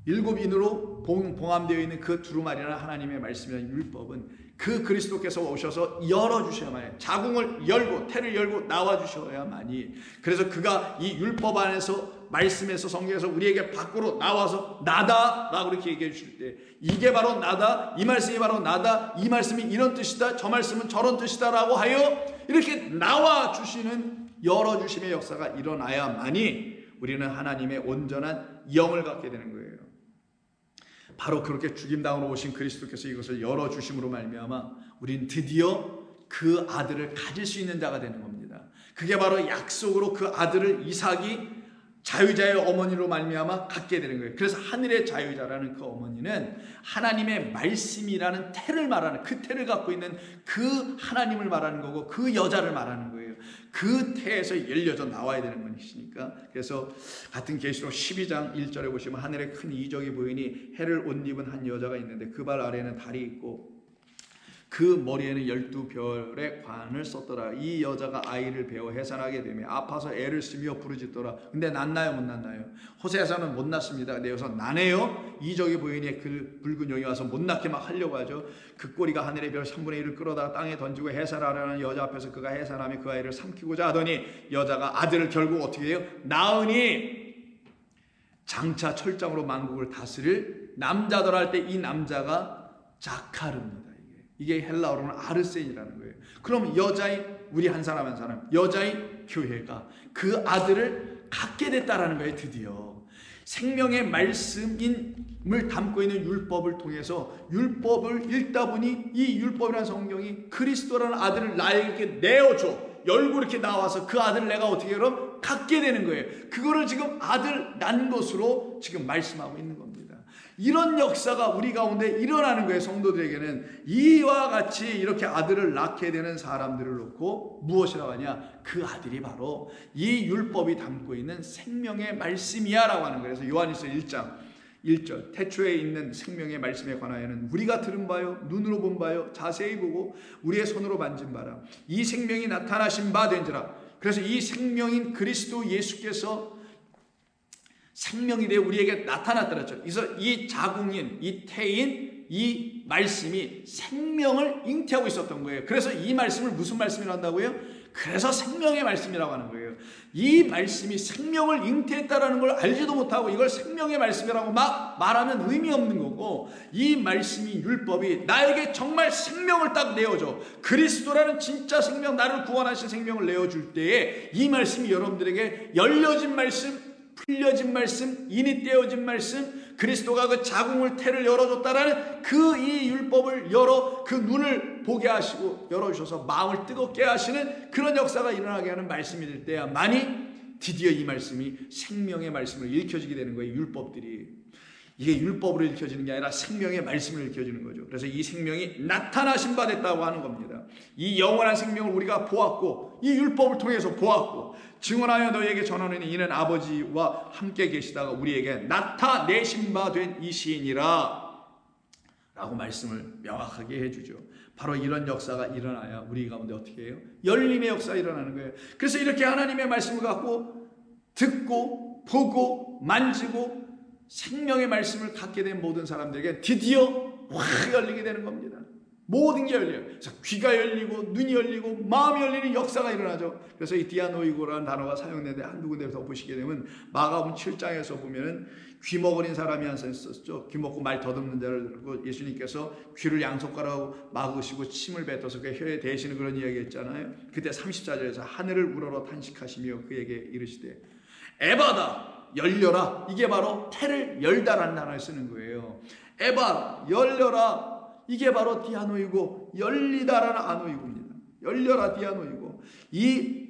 7인으로 봉함되어 있는 그 두루마리나 하나님의 말씀이라는 율법은 그 그리스도께서 오셔서 열어주셔야만 해요. 자궁을 열고 태를 열고 나와주셔야만이. 그래서 그가 이 율법 안에서 말씀에서 성경에서 우리에게 밖으로 나와서 나다 라고 이렇게 얘기해 주실 때 이게 바로 나다, 이 말씀이 바로 나다, 이 말씀이 이런 뜻이다, 저 말씀은 저런 뜻이다 라고 하여 이렇게 나와주시는 열어주심의 역사가 일어나야만이 우리는 하나님의 온전한 영을 갖게 되는 거예요. 바로 그렇게 죽임당으로 오신 그리스도께서 이것을 열어주심으로 말미암아 우린 드디어 그 아들을 가질 수 있는 자가 되는 겁니다. 그게 바로 약속으로 그 아들을 이삭이 자유자의 어머니로 말미암아 갖게 되는 거예요. 그래서 하늘의 자유자라는 그 어머니는 하나님의 말씀이라는 태를 말하는, 그 태를 갖고 있는 그 하나님을 말하는 거고 그 여자를 말하는 거예요. 그 태에서 열려져 나와야 되는 것이니까. 그래서 같은 계시록 12장 1절에 보시면 하늘에 큰 이적이 보이니 해를 옷 입은 한 여자가 있는데 그 발 아래에는 달이 있고 그 머리에는 12별의 관을 썼더라. 이 여자가 아이를 베어 해산하게 되며 아파서 애를 쓰며 부르짖더라. 근데 낳나요 못 낳나요? 호세아서는 못 낳습니다. 근데 여기서 나네요. 이적이 보이니 그 붉은 용이 와서 못 낳게 막 하려고 하죠. 그 꼬리가 하늘의 별 3분의 1을 끌어다가 땅에 던지고 해산하려는 여자 앞에서 그가 해산하며 그 아이를 삼키고자 하더니 여자가 아들을 결국 어떻게 해요? 낳으니 장차 철장으로 만국을 다스릴 남자더라 할 때 이 남자가 자카르입니다. 이게 헬라어로는 아르센이라는 거예요. 그럼 여자의 우리 한 사람 한 사람, 여자의 교회가 그 아들을 갖게 됐다라는 거예요. 드디어 생명의 말씀을 담고 있는 율법을 통해서 율법을 읽다 보니 이 율법이라는 성경이 그리스도라는 아들을 나에게 내어줘. 열고 이렇게 나와서 그 아들을 내가 어떻게 그럼 갖게 되는 거예요. 그거를 지금 아들 난 것으로 지금 말씀하고 있는 겁니다. 이런 역사가 우리 가운데 일어나는 거예요. 성도들에게는 이와 같이 이렇게 아들을 낳게 되는 사람들을 놓고 무엇이라고 하냐, 그 아들이 바로 이 율법이 담고 있는 생명의 말씀이야 라고 하는 거예요. 그래서 요한일서 1장 1절 태초에 있는 생명의 말씀에 관하여는 우리가 들은 바요 눈으로 본 바요 자세히 보고 우리의 손으로 만진 바라. 이 생명이 나타나신 바 된지라. 그래서 이 생명인 그리스도 예수께서 생명이 되어 우리에게 나타났더랬죠. 그래서 이 자궁인, 이 태인, 이 말씀이 생명을 잉태하고 있었던 거예요. 그래서 이 말씀을 무슨 말씀이라고 한다고요? 그래서 생명의 말씀이라고 하는 거예요. 이 말씀이 생명을 잉태했다라는 걸 알지도 못하고 이걸 생명의 말씀이라고 막 말하면 의미 없는 거고, 이 말씀이 율법이 나에게 정말 생명을 딱 내어줘, 그리스도라는 진짜 생명, 나를 구원하신 생명을 내어줄 때에 이 말씀이 여러분들에게 열려진 말씀, 풀려진 말씀, 인이 떼어진 말씀, 그리스도가 그 자궁을 태를 열어줬다라는 그 이 율법을 열어 그 눈을 보게 하시고 열어주셔서 마음을 뜨겁게 하시는 그런 역사가 일어나게 하는 말씀이 될 때야만이 드디어 이 말씀이 생명의 말씀으로 읽혀지게 되는 거예요. 율법들이 이게 율법으로 읽혀지는 게 아니라 생명의 말씀으로 읽혀지는 거죠. 그래서 이 생명이 나타나신 바 됐다고 하는 겁니다. 이 영원한 생명을 우리가 보았고 이 율법을 통해서 보았고 증언하여 너희에게 전하노니 이는 아버지와 함께 계시다가 우리에게 나타내신 바 된 이 시인이라 라고 말씀을 명확하게 해주죠. 바로 이런 역사가 일어나야 우리 가운데 어떻게 해요? 열림의 역사가 일어나는 거예요. 그래서 이렇게 하나님의 말씀을 갖고 듣고 보고 만지고 생명의 말씀을 갖게 된 모든 사람들에게 드디어 확 열리게 되는 겁니다. 모든 게 열려요. 그래서 귀가 열리고 눈이 열리고 마음이 열리는 역사가 일어나죠. 그래서 이 디아노이고라는 단어가 사용되는데 한두 군데에서 보시게 되면 마가복음 7장에서 보면은 귀 먹으린 사람이 한 사람 있었죠. 귀 먹고 말 더듬는 자를 들고 예수님께서 귀를 양손가락으로 막으시고 침을 뱉어서 그 혀에 대시는 그런 이야기 했잖아요. 그때 34절에서 하늘을 우러러 탄식하시며 그에게 이르시되 에바다 열려라. 이게 바로 태를 열다라는 단어를 쓰는 거예요. 에바 열려라. 이게 바로 디아노이고 열리다라는 아노이고입니다. 열려라 디아노이고, 이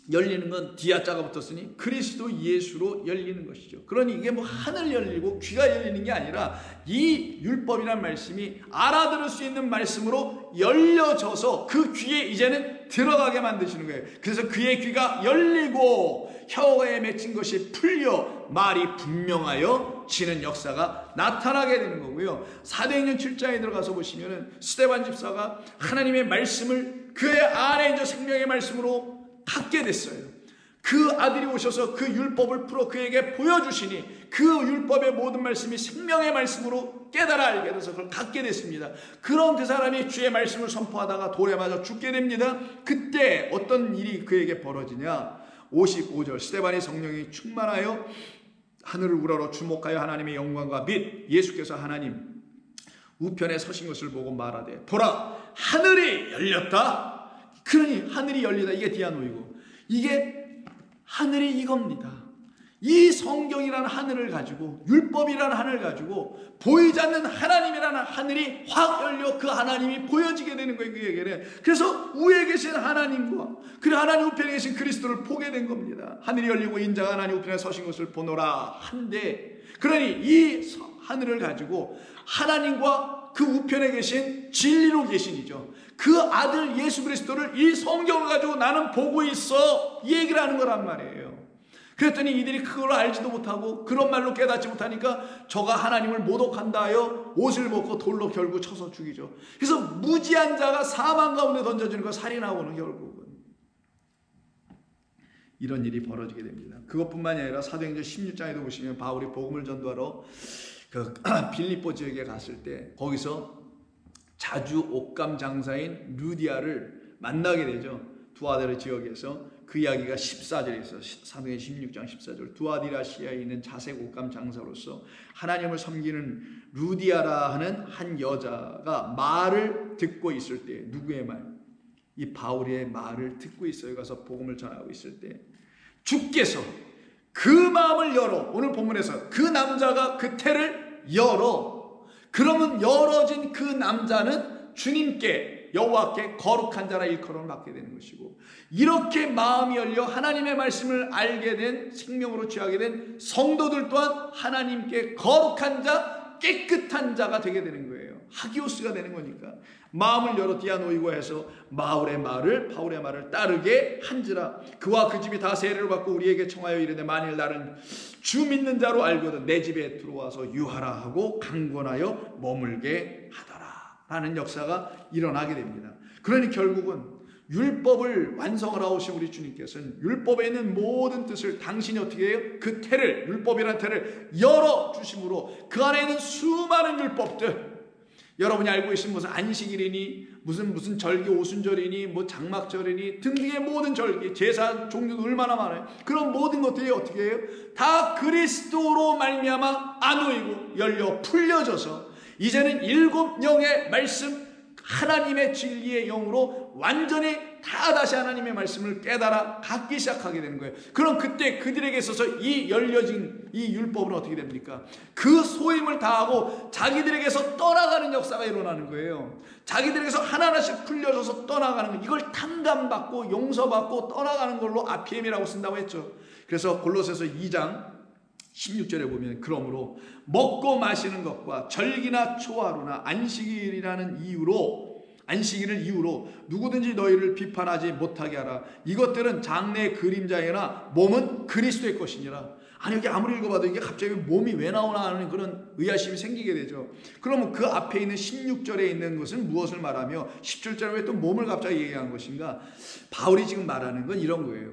열리는 건 디아자가 붙었으니 그리스도 예수로 열리는 것이죠. 그러니 이게 뭐 하늘 열리고 귀가 열리는 게 아니라 이 율법이란 말씀이 알아들을 수 있는 말씀으로 열려져서 그 귀에 이제는 들어가게 만드시는 거예요. 그래서 그의 귀가 열리고 혀에 맺힌 것이 풀려 말이 분명하여 지는 역사가 나타나게 되는 거고요. 사도행전 7장에 들어가서 보시면은 스데반 집사가 하나님의 말씀을 그의 안에 이제 생명의 말씀으로 갖게 됐어요. 그 아들이 오셔서 그 율법을 풀어 그에게 보여주시니 그 율법의 모든 말씀이 생명의 말씀으로 깨달아 알게 돼서 그걸 갖게 됐습니다. 그런 그 사람이 주의 말씀을 선포하다가 돌에 맞아 죽게 됩니다. 그때 어떤 일이 그에게 벌어지냐? 55절 스데반이 성령이 충만하여 하늘을 우러러 주목하여 하나님의 영광과 및 예수께서 하나님 우편에 서신 것을 보고 말하되 보라 하늘이 열렸다. 그러니 하늘이 열리다, 이게 디아노이고, 이게 하늘이 이겁니다. 이 성경이라는 하늘을 가지고, 율법이라는 하늘을 가지고 보이지 않는 하나님이라는 하늘이 확 열려 그 하나님이 보여지게 되는 거예요. 그에게는. 그래서 위에 계신 하나님과 그 하나님 우편에 계신 그리스도를 보게 된 겁니다. 하늘이 열리고 인자가 하나님 우편에 서신 것을 보노라 한데, 그러니 이 하늘을 가지고 하나님과 그 우편에 계신 진리로 계신이죠. 그 아들 예수 그리스도를 이 성경을 가지고 나는 보고 있어, 이 얘기를 하는 거란 말이에요. 그랬더니 이들이 그걸 알지도 못하고 그런 말로 깨닫지 못하니까 저가 하나님을 모독한다 하여 옷을 벗고 돌로 결국 쳐서 죽이죠. 그래서 무지한 자가 사망 가운데 던져지는 거, 살인하고는 결국은 이런 일이 벌어지게 됩니다. 그것뿐만이 아니라 사도행전 16장에도 보시면 바울이 복음을 전도하러 그 빌립보 지역에 갔을 때 거기서 자주 옥감 장사인 루디아를 만나게 되죠. 두아디라 지역에서. 그 이야기가 14절에 있어. 사도행전 16장 14절. 두아디라시아에 있는 자색 옥감 장사로서 하나님을 섬기는 루디아라 하는 한 여자가 말을 듣고 있을 때, 누구의 말? 이 바울의 말을 듣고 있어요. 가서 복음을 전하고 있을 때 주께서 그 마음을 열어, 오늘 본문에서 그 남자가 그 태를 열어. 그러면 열어진 그 남자는 주님께, 여호와께 거룩한 자라 일컬음을 받게 되는 것이고, 이렇게 마음이 열려 하나님의 말씀을 알게 된, 생명으로 취하게 된 성도들 또한 하나님께 거룩한 자, 깨끗한 자가 되게 되는 거예요. 하기오스가 되는 거니까. 마음을 열어 디아노이고 해서 바울의 말을 따르게 한지라. 그와 그 집이 다 세례를 받고 우리에게 청하여 이르되 만일 나는 주 믿는 자로 알거든 내 집에 들어와서 유하라 하고 강권하여 머물게 하더라 라는 역사가 일어나게 됩니다. 그러니 결국은 율법을 완성을 하오신 우리 주님께서는 율법에 있는 모든 뜻을 당신이 어떻게 해요? 그 태를, 율법이라는 태를 열어주심으로 그 안에 있는 수많은 율법들, 여러분이 알고 계신 무슨 안식일이니 무슨 절기, 오순절이니 뭐 장막절이니 등등의 모든 절기, 제사 종류도 얼마나 많아요. 그런 모든 것들이 어떻게 해요? 다 그리스도로 말미암아 안오이고 열려 풀려져서 이제는 일곱 영의 말씀, 하나님의 진리의 영으로 완전히 다 다시 하나님의 말씀을 깨달아 갖기 시작하게 되는 거예요. 그럼 그때 그들에게 있어서 이 열려진 이 율법은 어떻게 됩니까? 그 소임을 다하고 자기들에게서 떠나가는 역사가 일어나는 거예요. 자기들에게서 하나하나씩 풀려져서 떠나가는 거, 이걸 탕감받고 용서받고 떠나가는 걸로 아피엠이라고 쓴다고 했죠. 그래서 골로새서 2장 16절에 보면 그러므로 먹고 마시는 것과 절기나 초하루나 안식일을 이유로 누구든지 너희를 비판하지 못하게 하라. 이것들은 장래의 그림자이나 몸은 그리스도의 것이니라. 아니, 여기 아무리 읽어봐도 이게 갑자기 몸이 왜 나오나 하는 그런 의아심이 생기게 되죠. 그러면 그 앞에 있는 16절에 있는 것은 무엇을 말하며 17절에 왜 또 몸을 갑자기 얘기한 것인가? 바울이 지금 말하는 건 이런 거예요.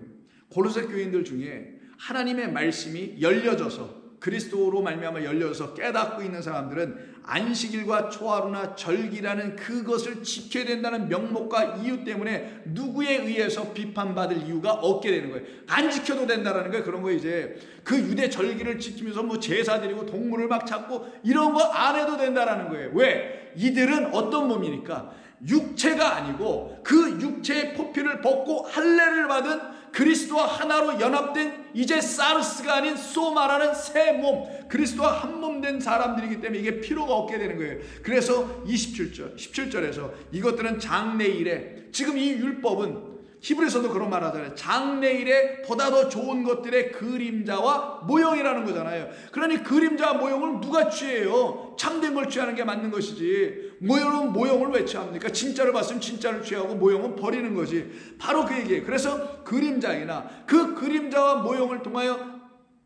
골로새 교인들 중에 하나님의 말씀이 열려져서 그리스도로 말미암아 열려져서 깨닫고 있는 사람들은 안식일과 초하루나 절기라는 그것을 지켜야 된다는 명목과 이유 때문에 누구에 의해서 비판받을 이유가 없게 되는 거예요. 안 지켜도 된다라는 거예요. 그런 거 이제 그 유대 절기를 지키면서 뭐 제사 드리고 동물을 막 찾고 이런 거 안 해도 된다라는 거예요. 왜? 이들은 어떤 몸이니까 육체가 아니고 그 육체의 포피를 벗고 할례를 받은 그리스도와 하나로 연합된 이제 사르스가 아닌 소마라는 새 몸, 그리스도와 한 몸 된 사람들이기 때문에 이게 필요가 없게 되는 거예요. 그래서 17절에서 이것들은 장래일에, 지금 이 율법은 히브리서도 그런 말 하잖아요. 장래일에 보다 더 좋은 것들의 그림자와 모형이라는 거잖아요. 그러니 그림자와 모형을 누가 취해요? 참된 걸 취하는 게 맞는 것이지, 모형을 왜 취합니까? 진짜를 봤으면 진짜를 취하고 모형은 버리는 거지. 바로 그 얘기예요. 그래서 그림자이나 그 그림자와 모형을 통하여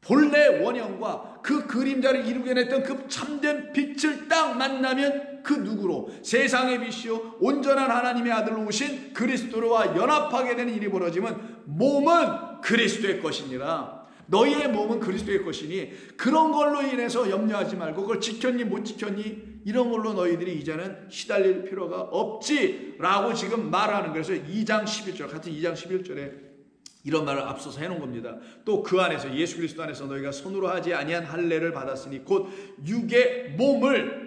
본래 원형과 그 그림자를 이루게 냈던 그 참된 빛을 딱 만나면 그 누구로? 세상의 빛이요 온전한 하나님의 아들로 오신 그리스도와 연합하게 되는 일이 벌어지면 몸은 그리스도의 것이니라. 너희의 몸은 그리스도의 것이니 그런 걸로 인해서 염려하지 말고 그걸 지켰니 못 지켰니 이런 걸로 너희들이 이제는 시달릴 필요가 없지라고 지금 말하는 거예요. 그래서 2장 11절 같은 2장 11절에 이런 말을 앞서서 해놓은 겁니다. 또 그 안에서 예수 그리스도 안에서 너희가 손으로 하지 아니한 할례를 받았으니 곧 육의 몸을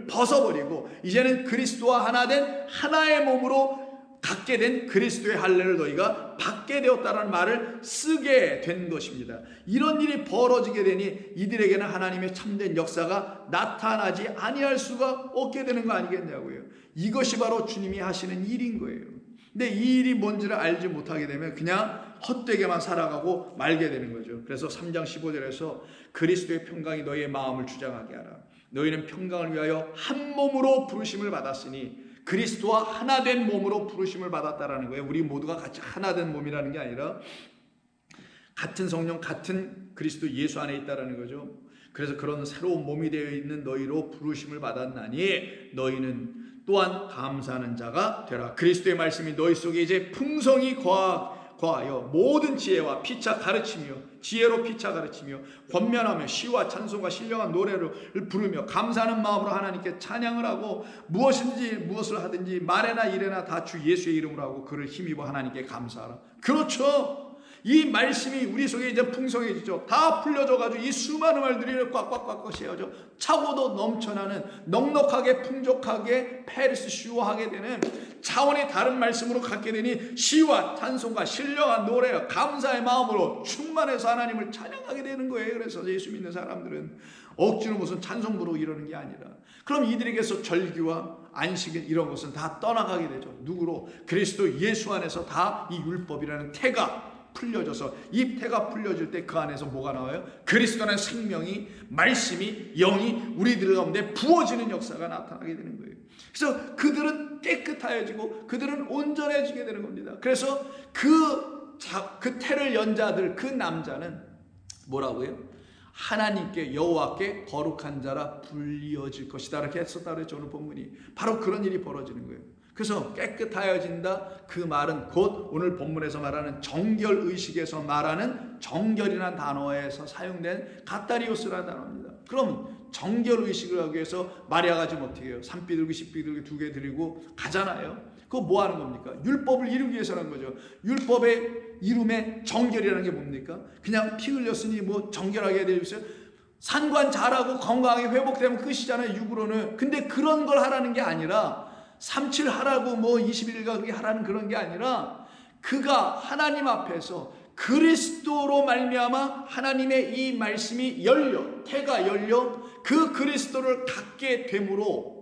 벗어버리고 이제는 그리스도와 하나 된 하나의 몸으로 갖게 된 그리스도의 할례를 너희가 받게 되었다는 말을 쓰게 된 것입니다. 이런 일이 벌어지게 되니 이들에게는 하나님의 참된 역사가 나타나지 아니할 수가 없게 되는 거 아니겠냐고요. 이것이 바로 주님이 하시는 일인 거예요. 근데 이 일이 뭔지를 알지 못하게 되면 그냥 헛되게만 살아가고 말게 되는 거죠. 그래서 3장 15절에서 그리스도의 평강이 너희의 마음을 주장하게 하라. 너희는 평강을 위하여 한 몸으로 부르심을 받았으니 그리스도와 하나 된 몸으로 부르심을 받았다라는 거예요. 우리 모두가 같이 하나 된 몸이라는 게 아니라 같은 성령, 같은 그리스도 예수 안에 있다라는 거죠. 그래서 그런 새로운 몸이 되어 있는 너희로 부르심을 받았나니 너희는 또한 감사하는 자가 되라. 그리스도의 말씀이 너희 속에 이제 풍성히 거하여 모든 지혜와 피차 가르치며 지혜로 피차 가르치며 권면하며 시와 찬송과 신령한 노래를 부르며 감사하는 마음으로 하나님께 찬양을 하고 무엇을 하든지 말에나 일에나 다 주 예수의 이름으로 하고 그를 힘입어 하나님께 감사하라. 그렇죠. 이 말씀이 우리 속에 이제 풍성해지죠. 다 풀려져가지고 이 수많은 말들이 꽉꽉꽉 씌워져 차고도 넘쳐나는 넉넉하게 풍족하게 페리스 슈어하게 되는 차원이 다른 말씀으로 갖게 되니 시와 찬송과 신령한 노래와 감사의 마음으로 충만해서 하나님을 찬양하게 되는 거예요. 그래서 예수 믿는 사람들은 억지로 무슨 찬송 부르고 이러는 게 아니라 그럼 이들에게서 절기와 안식일 이런 것은 다 떠나가게 되죠. 누구로? 그리스도 예수 안에서 다 이 율법이라는 태가 풀려져서 이 태가 풀려질 때 그 안에서 뭐가 나와요? 그리스도는 생명이 말씀이 영이 우리들 가운데 부어지는 역사가 나타나게 되는 거예요. 그래서 그들은 깨끗하여지고 그들은 온전해지게 되는 겁니다. 그래서 그 태를 연 자들 그 남자는 뭐라고요? 하나님께 여호와께 거룩한 자라 불리어질 것이다 이렇게 했었다 그랬죠. 오늘 본문이 바로 그런 일이 벌어지는 거예요. 그래서 깨끗하여진다 그 말은 곧 오늘 본문에서 말하는 정결의식에서 말하는 정결이라는 단어에서 사용된 카타리오스라는 단어입니다. 그럼 정결의식을 하기 위해서 마리아가 지금 어떻게 해요? 산비둘기 식비둘기 2개 드리고 가잖아요. 그거 뭐 하는 겁니까? 율법을 이루기 위해서라는 거죠. 율법의 이름에 정결이라는 게 뭡니까? 그냥 피 흘렸으니 뭐 정결하게 되어 있어요. 산관 잘하고 건강하게 회복되면 끝이잖아요, 육으로는. 근데 그런 걸 하라는 게 아니라 37 하라고 뭐 21일간 그렇게 하라는 그런 게 아니라 그가 하나님 앞에서 그리스도로 말미암아 하나님의 이 말씀이 열려 태가 열려 그 그리스도를 갖게 되므로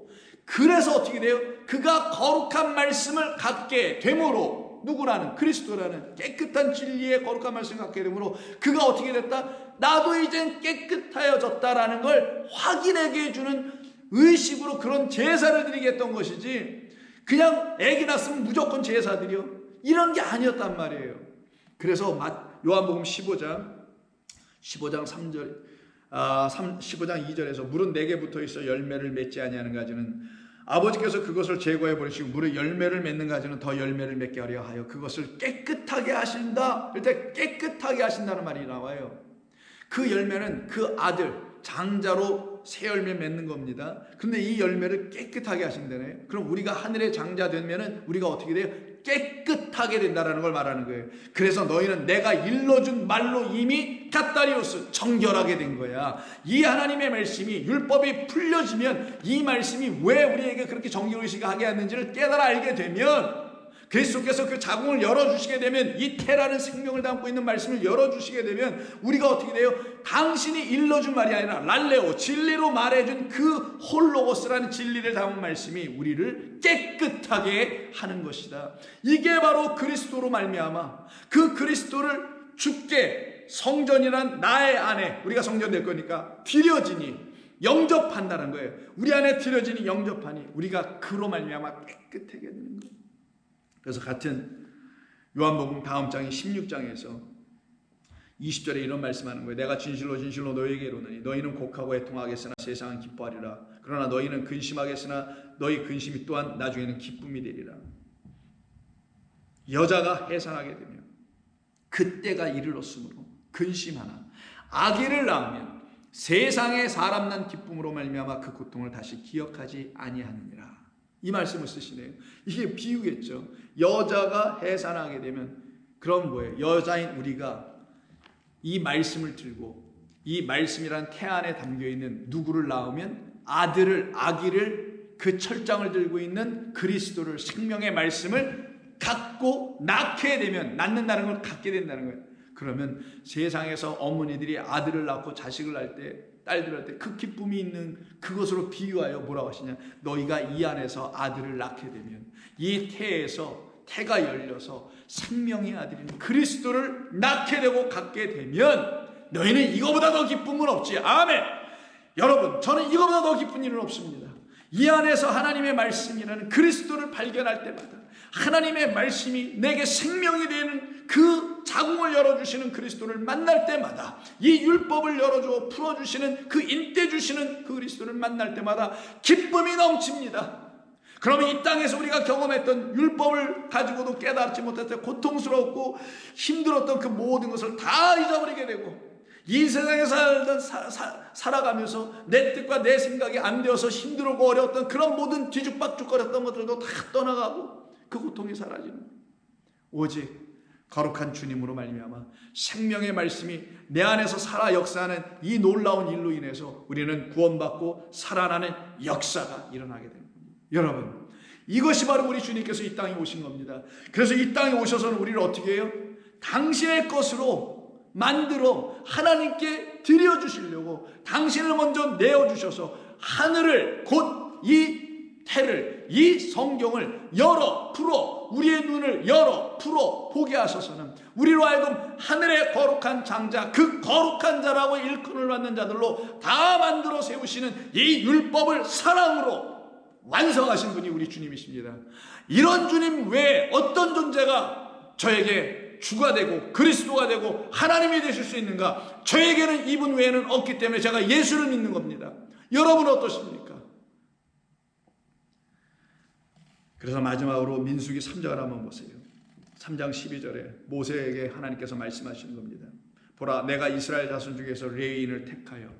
그래서 어떻게 돼요? 그가 거룩한 말씀을 갖게 되므로 누구라는 그리스도라는 깨끗한 진리의 거룩한 말씀을 갖게 되므로 그가 어떻게 됐다? 나도 이젠 깨끗하여졌다라는 걸 확인하게 해주는 의식으로 그런 제사를 드리겠던 것이지 그냥 애기 낳았으면 무조건 제사 드려 이런 게 아니었단 말이에요. 그래서 요한복음 15장 3절 15장 2절에서 물은 내게 붙어 있어 열매를 맺지 아니하는 가지는 아버지께서 그것을 제거해 버리시고 물에 열매를 맺는 가지는 더 열매를 맺게 하려 하여 그것을 깨끗하게 하신다. 그때 깨끗하게 하신다는 말이 나와요. 그 열매는 그 아들 장자로 새 열매 맺는 겁니다. 근데 이 열매를 깨끗하게 하신다네. 그럼 우리가 하늘의 장자 되면은 우리가 어떻게 돼요? 깨끗하게 된다라는 걸 말하는 거예요. 그래서 너희는 내가 일러준 말로 이미 카타리오스 정결하게 된 거야. 이 하나님의 말씀이 율법이 풀려지면 이 말씀이 왜 우리에게 그렇게 정결의식을 하게 하는지를 깨달아 알게 되면 그리스도께서 그 자궁을 열어주시게 되면 이 태라는 생명을 담고 있는 말씀을 열어주시게 되면 우리가 어떻게 돼요? 당신이 일러준 말이 아니라 랄레오 진리로 말해준 그 홀로고스라는 진리를 담은 말씀이 우리를 깨끗하게 하는 것이다. 이게 바로 그리스도로 말미암아 그 그리스도를 주께 성전이란 나의 안에 우리가 성전 될 거니까 드려지니 영접한다는 거예요. 우리 안에 드려지니 영접하니 우리가 그로 말미암아 깨끗하게 되는 거예요. 그래서 같은 요한복음 다음 장인 16장에서 20절에 이런 말씀하는 거예요. 내가 진실로 진실로 너희에게 이르노니 너희는 곡하고 애통하겠으나 세상은 기뻐하리라. 그러나 너희는 근심하겠으나 너희 근심이 또한 나중에는 기쁨이 되리라. 여자가 해산하게 되면 그때가 이르렀으므로 근심하나 아기를 낳으면 세상에 사람 난 기쁨으로 말미암아 그 고통을 다시 기억하지 아니하느니라. 이 말씀을 쓰시네요. 이게 비유겠죠. 여자가 해산하게 되면 그럼 뭐예요? 여자인 우리가 이 말씀을 들고 이 말씀이란 태 안에 담겨있는 누구를 낳으면 아기를 그 철장을 들고 있는 그리스도를 생명의 말씀을 갖고 낳게 되면 낳는다는 걸 갖게 된다는 거예요. 그러면 세상에서 어머니들이 아들을 낳고 자식을 낳을 때 딸들 할 때 그 기쁨이 있는 그것으로 비유하여 뭐라고 하시냐 너희가 이 안에서 아들을 낳게 되면 이 태에서 태가 열려서 생명의 아들인 그리스도를 낳게 되고 갖게 되면 너희는 이거보다 더 기쁨은 없지. 아멘. 여러분 저는 이거보다 더 기쁜 일은 없습니다. 이 안에서 하나님의 말씀이라는 그리스도를 발견할 때마다 하나님의 말씀이 내게 생명이 되는 그 자궁을 열어주시는 그리스도를 만날 때마다 이 율법을 열어주어 풀어주시는 그 인대 주시는 그 그리스도를 만날 때마다 기쁨이 넘칩니다. 그러면 이 땅에서 우리가 경험했던 율법을 가지고도 깨닫지 못했던 고통스럽고 힘들었던 그 모든 것을 다 잊어버리게 되고 이 세상에 살아가면서 내 뜻과 내 생각이 안 되어서 힘들고 어려웠던 그런 모든 뒤죽박죽거렸던 것들도 다 떠나가고 그 고통이 사라지는 오직 거룩한 주님으로 말미암아 생명의 말씀이 내 안에서 살아 역사하는 이 놀라운 일로 인해서 우리는 구원받고 살아나는 역사가 일어나게 됩니다. 여러분 이것이 바로 우리 주님께서 이 땅에 오신 겁니다. 그래서 이 땅에 오셔서는 우리를 어떻게 해요? 당신의 것으로 만들어 하나님께 드려주시려고 당신을 먼저 내어주셔서 하늘을 곧 이 태를 이 성경을 열어 풀어 우리의 눈을 열어 풀어 보게 하셔서는 우리로 하여금 하늘의 거룩한 장자 그 거룩한 자라고 일컬을 받는 자들로 다 만들어 세우시는 이 율법을 사랑으로 완성하신 분이 우리 주님이십니다. 이런 주님 외에 어떤 존재가 저에게 주가 되고 그리스도가 되고 하나님이 되실 수 있는가? 저에게는 이분 외에는 없기 때문에 제가 예수를 믿는 겁니다. 여러분은 어떠십니까? 그래서 마지막으로 민수기 3장을 한번 보세요. 3장 12절에 모세에게 하나님께서 말씀하시는 겁니다. 보라, 내가 이스라엘 자손 중에서 레위인을 택하여,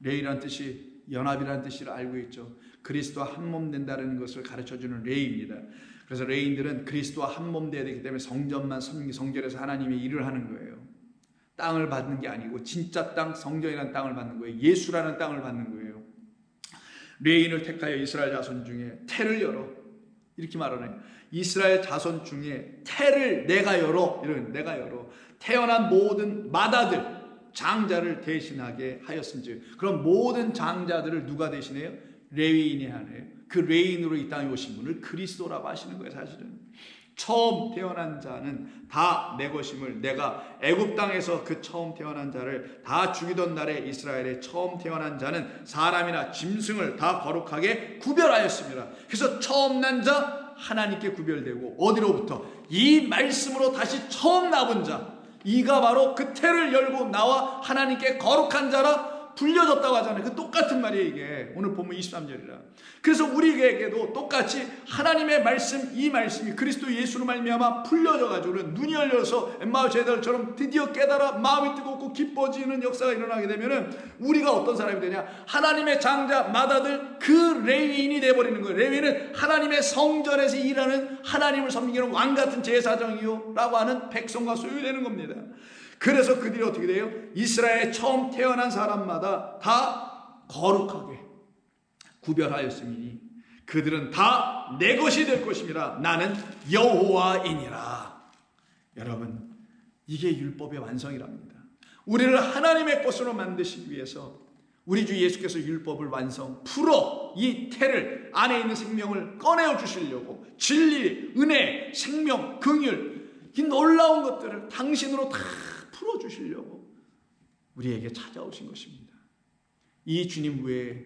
레위라는 뜻이 연합이라는 뜻을 알고 있죠. 그리스도와 한 몸 된다는 것을 가르쳐주는 레위입니다. 그래서 레위인들은 그리스도와 한 몸 되어야 되기 때문에 성전만 성전에서 하나님의 일을 하는 거예요. 땅을 받는 게 아니고 진짜 땅, 성전이라는 땅을 받는 거예요. 예수라는 땅을 받는 거예요. 레위인을 택하여 이스라엘 자손 중에 태를 열어, 이렇게 말하네요. 이스라엘 자손 중에 태를 내가 열어, 이런 내가 열어 태어난 모든 마다들 장자를 대신하게 하였은즉. 그럼 모든 장자들을 누가 대신해요? 레위인이 하네요. 그 레위인으로 이 땅에 오신 분을 그리스도라고 하시는 거예요. 사실은 처음 태어난 자는 다 내 것임을, 내가 애굽 땅에서 그 처음 태어난 자를 다 죽이던 날에 이스라엘의 처음 태어난 자는 사람이나 짐승을 다 거룩하게 구별하였습니다. 그래서 처음 난 자 하나님께 구별되고, 어디로부터? 이 말씀으로 다시 처음 나본 자, 이가 바로 그 태를 열고 나와 하나님께 거룩한 자라 불려졌다고 하잖아요. 그 똑같은 말이에요. 이게 오늘 본문 23절이라. 그래서 우리에게도 똑같이 하나님의 말씀, 이 말씀이 그리스도 예수로 말미암아 풀려져 가지고는 눈이 열려서 엠마우스 제자들처럼 드디어 깨달아 마음이 뜨겁고 기뻐지는 역사가 일어나게 되면은 우리가 어떤 사람이 되냐? 하나님의 장자 마다들, 그 레위인이 돼버리는 거예요. 레위인은 하나님의 성전에서 일하는, 하나님을 섬기는 왕 같은 제사장이요 라고 하는 백성과 소유되는 겁니다. 그래서 그들이 어떻게 돼요? 이스라엘에 처음 태어난 사람마다 다 거룩하게 구별하였으니 그들은 다 내 것이 될 것임이라. 나는 여호와이니라. 여러분, 이게 율법의 완성이랍니다. 우리를 하나님의 것으로 만드시기 위해서 우리 주 예수께서 율법을 완성, 풀어 이 태를, 안에 있는 생명을 꺼내어 주시려고, 진리, 은혜, 생명, 긍휼, 이 놀라운 것들을 당신으로 다 풀어주시려고 우리에게 찾아오신 것입니다. 이 주님 외에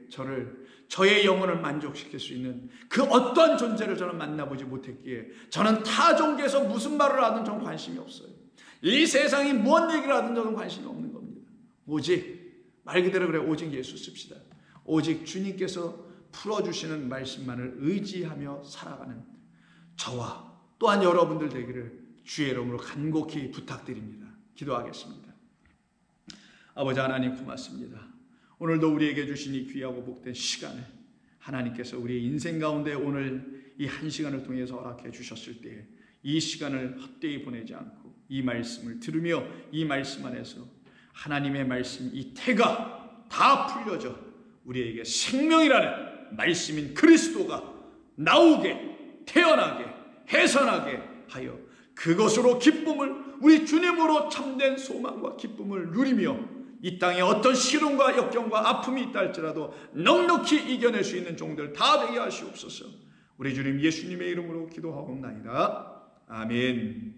저의 영혼을 만족시킬 수 있는 그 어떠한 존재를 저는 만나보지 못했기에 저는 타 종교에서 무슨 말을 하든 저는 관심이 없어요. 이 세상이 뭔 얘기를 하든 저는 관심이 없는 겁니다. 오직, 말 그대로 그래, 오직 예수 씁시다. 오직 주님께서 풀어주시는 말씀만을 의지하며 살아가는 저와 또한 여러분들 되기를 주의 이름으로 간곡히 부탁드립니다. 기도하겠습니다. 아버지 하나님, 고맙습니다. 오늘도 우리에게 주신 이 귀하고 복된 시간을 하나님께서 우리의 인생 가운데 오늘 이 한 시간을 통해서 허락해 주셨을 때 이 시간을 헛되이 보내지 않고 이 말씀을 들으며 이 말씀 안에서 하나님의 말씀, 이 태가 다 풀려져 우리에게 생명이라는 말씀인 그리스도가 나오게, 태어나게, 해산하게 하여 그것으로 기쁨을, 우리 주님으로 참된 소망과 기쁨을 누리며 이 땅에 어떤 시련과 역경과 아픔이 있다 할지라도 넉넉히 이겨낼 수 있는 종들 다 되게 하시옵소서. 우리 주님 예수님의 이름으로 기도하옵나이다. 아멘.